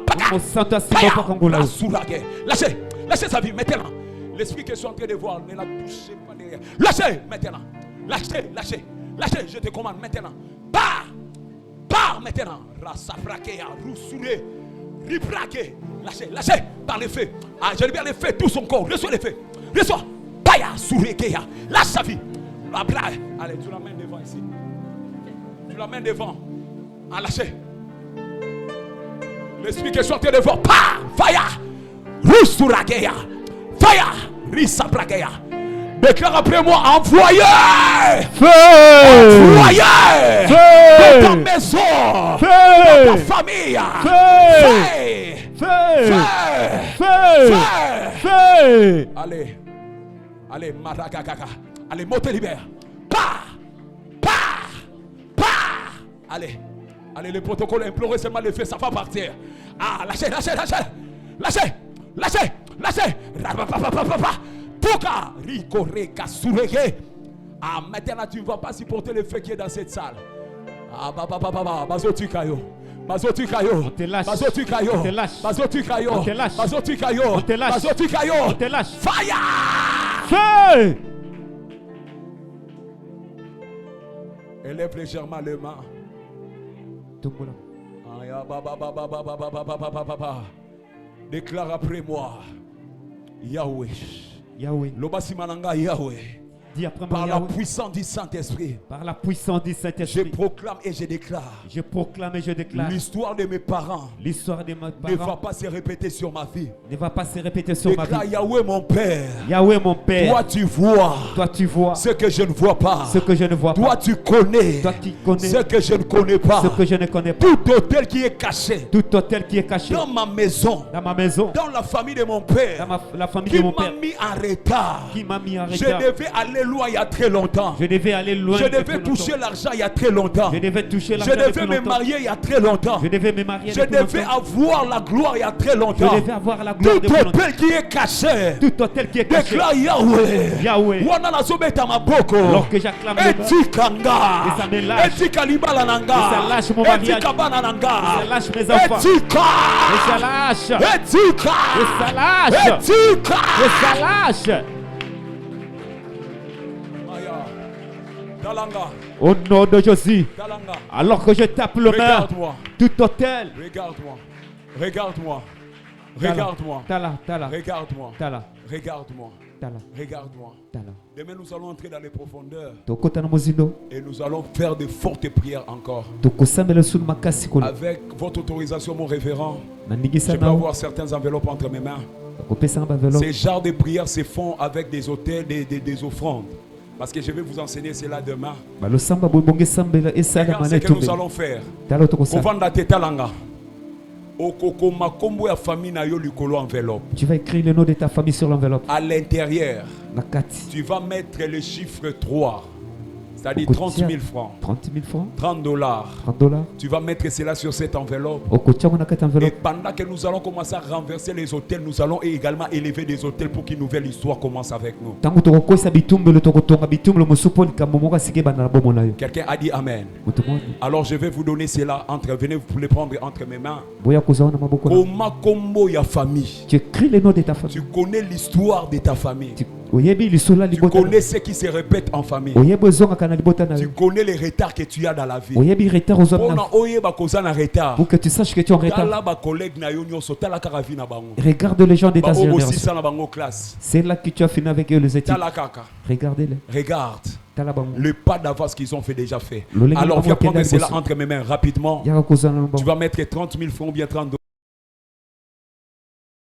lâchez, lâchez sa vie maintenant. L'esprit que je suis en train de voir, ne la touchez pas derrière. Lâchez maintenant. Lâchez, lâchez, lâchez, je te commande maintenant. Pars, pars maintenant. Rasafrakea, roussouré, ribraqué. Lâchez, lâchez par les feux. Ah, je libère les feux, tout son corps. Reçois les feux. Reçois. Paya, sourekea. Lâche sa vie. Allez, tu l'amènes devant ici. Tu l'amènes devant. Ah, lâchez. L'esprit que je suis en train de voir. Pars, faya, roussouragea. Fire, Risa Bragaya. Déclare après moi, envoyez. Feu. Envoyez. Feu. Dans ta maison. Feu. Dans ta famille. Feu. Feu. Feu. Feu. Allez. Allez, Maragagaga. Allez, montez libère. Allez. Allez, le protocole imploré seulement le feu, ça va partir. Ah, lâchez, lâchez, lâchez. Lâchez. Lâchez. Lâchez. Toka. Rico Reka Surege. Ah, maintenant tu ne vas pas supporter le feu qui est dans cette salle. Ah, Bazotukayo. Bazotukayo. Bazotukayo. Bazotukayo. Bazotukayo. Bazotukayo. Fire. Feu. Élève légèrement les mains. Déclare après moi. Yahweh. Yahweh. Lobasimananga Yahweh. Par la puissance du Saint-Esprit. Par la puissance du Saint-Esprit. Je proclame et je déclare. Je proclame et je déclare. L'histoire de mes parents. L'histoire de mes parents. Ne va pas se répéter sur ma vie. Ne va pas se répéter sur ma vie. Yahweh mon Père. Yahweh mon Père. Toi tu vois. Toi tu vois. Ce que je ne vois pas. Ce que je ne vois pas. Toi tu connais. Toi qui connais. Ce que je ne connais pas. Ce que je ne connais pas. Tout hôtel qui est caché. Tout hôtel qui est caché. Dans ma maison. Dans ma maison. Dans la famille de mon père. Dans la famille de mon père. Qui m'a mis en retard. Qui m'a mis en retard. Je devais aller loin il y a très longtemps. Je devais aller loin. Je devais toucher l'argent il y a très longtemps. Je devais toucher l'argent. Je devais me marier il y a très longtemps. Je devais me marier. Je devais avoir la gloire il y a très longtemps. Je devais avoir la gloire. Tout hôtel qui est caché. Tout hôtel qui est caché. Déclare Yahweh. Yahweh. Wana na sobeta maboko. Lorsque j'acclame le nom. Etikanga. Et ça me lâche. Etikaliba nanga. Et ça lâche mon mariage. Etikabana nanga. Et ça lâche mes enfants. Etika. Et ça lâche. Etika. Et ça lâche. Etika. Et ça lâche. Au nom de Jésus, alors que je tape le main, tout hôtel. Regarde-moi, regarde-moi, regarde-moi, regarde-moi, regarde-moi, regarde-moi. Demain nous allons entrer dans les profondeurs et nous allons faire de fortes prières encore. Avec votre autorisation, mon révérend, je peux avoir certaines enveloppes entre mes mains. kopesa ba enveloppe. Ces genres de prières se font avec des autels, des offrandes. Parce que je vais vous enseigner cela demain. Balo samba bonge sambela esala Regarde ce maneto. que nous allons faire. Talo to kosala. Kovanda teta langa. Okokoma kombo ya famille na yo likolo enveloppe. Tu vas écrire le nom de ta famille sur l'enveloppe. À l'intérieur, Nakati. tu vas mettre le chiffre 3. C'est-à-dire Au 30 quotidien, 000 francs. 30 000 francs. 30 dollars. $30. Tu vas mettre cela sur cette enveloppe. Au quotidien, on a 4 Et enveloppes. pendant que nous allons commencer à renverser les hôtels, nous allons également élever des hôtels pour qu'une nouvelle histoire commence avec nous. Tango to kosa bitumbe le to kotonga bitumbe le mosupo nikamomoka sike bana bomo na yo. Quelqu'un a dit Amen. Mutumoni. Alors je vais vous donner cela. Venez, vous pouvez prendre entre mes mains. Boya kozaona maboko na. Koma kombo ya famille. Tu écris le nom de ta famille. Tu connais l'histoire de ta famille. Oyebi lisula Tu libota. connais ce qui se répète en famille. Oyebi zonga kana libota na Tu yo. connais les retards que tu as dans la vie. Oyebi retard aux hommes. Pona oyeba koza na retard. Pour que tu saches que tu es en retard. Tala ba collègue na yo nyonso tala kaka vi na bango. Regarde les gens de ta Ba obo génération. sisa na bango classe. C'est là que tu as fini avec eux les études. Tala kaka. Regardez-les. Regarde Tala bango. le pas d'avance qu'ils ont fait déjà fait. Lolenge Alors viens bango prendre kenda cela liboso. entre mes mains rapidement. Yaka kozana na Tu bango. vas mettre 30 000 francs ou bien 30 dollars.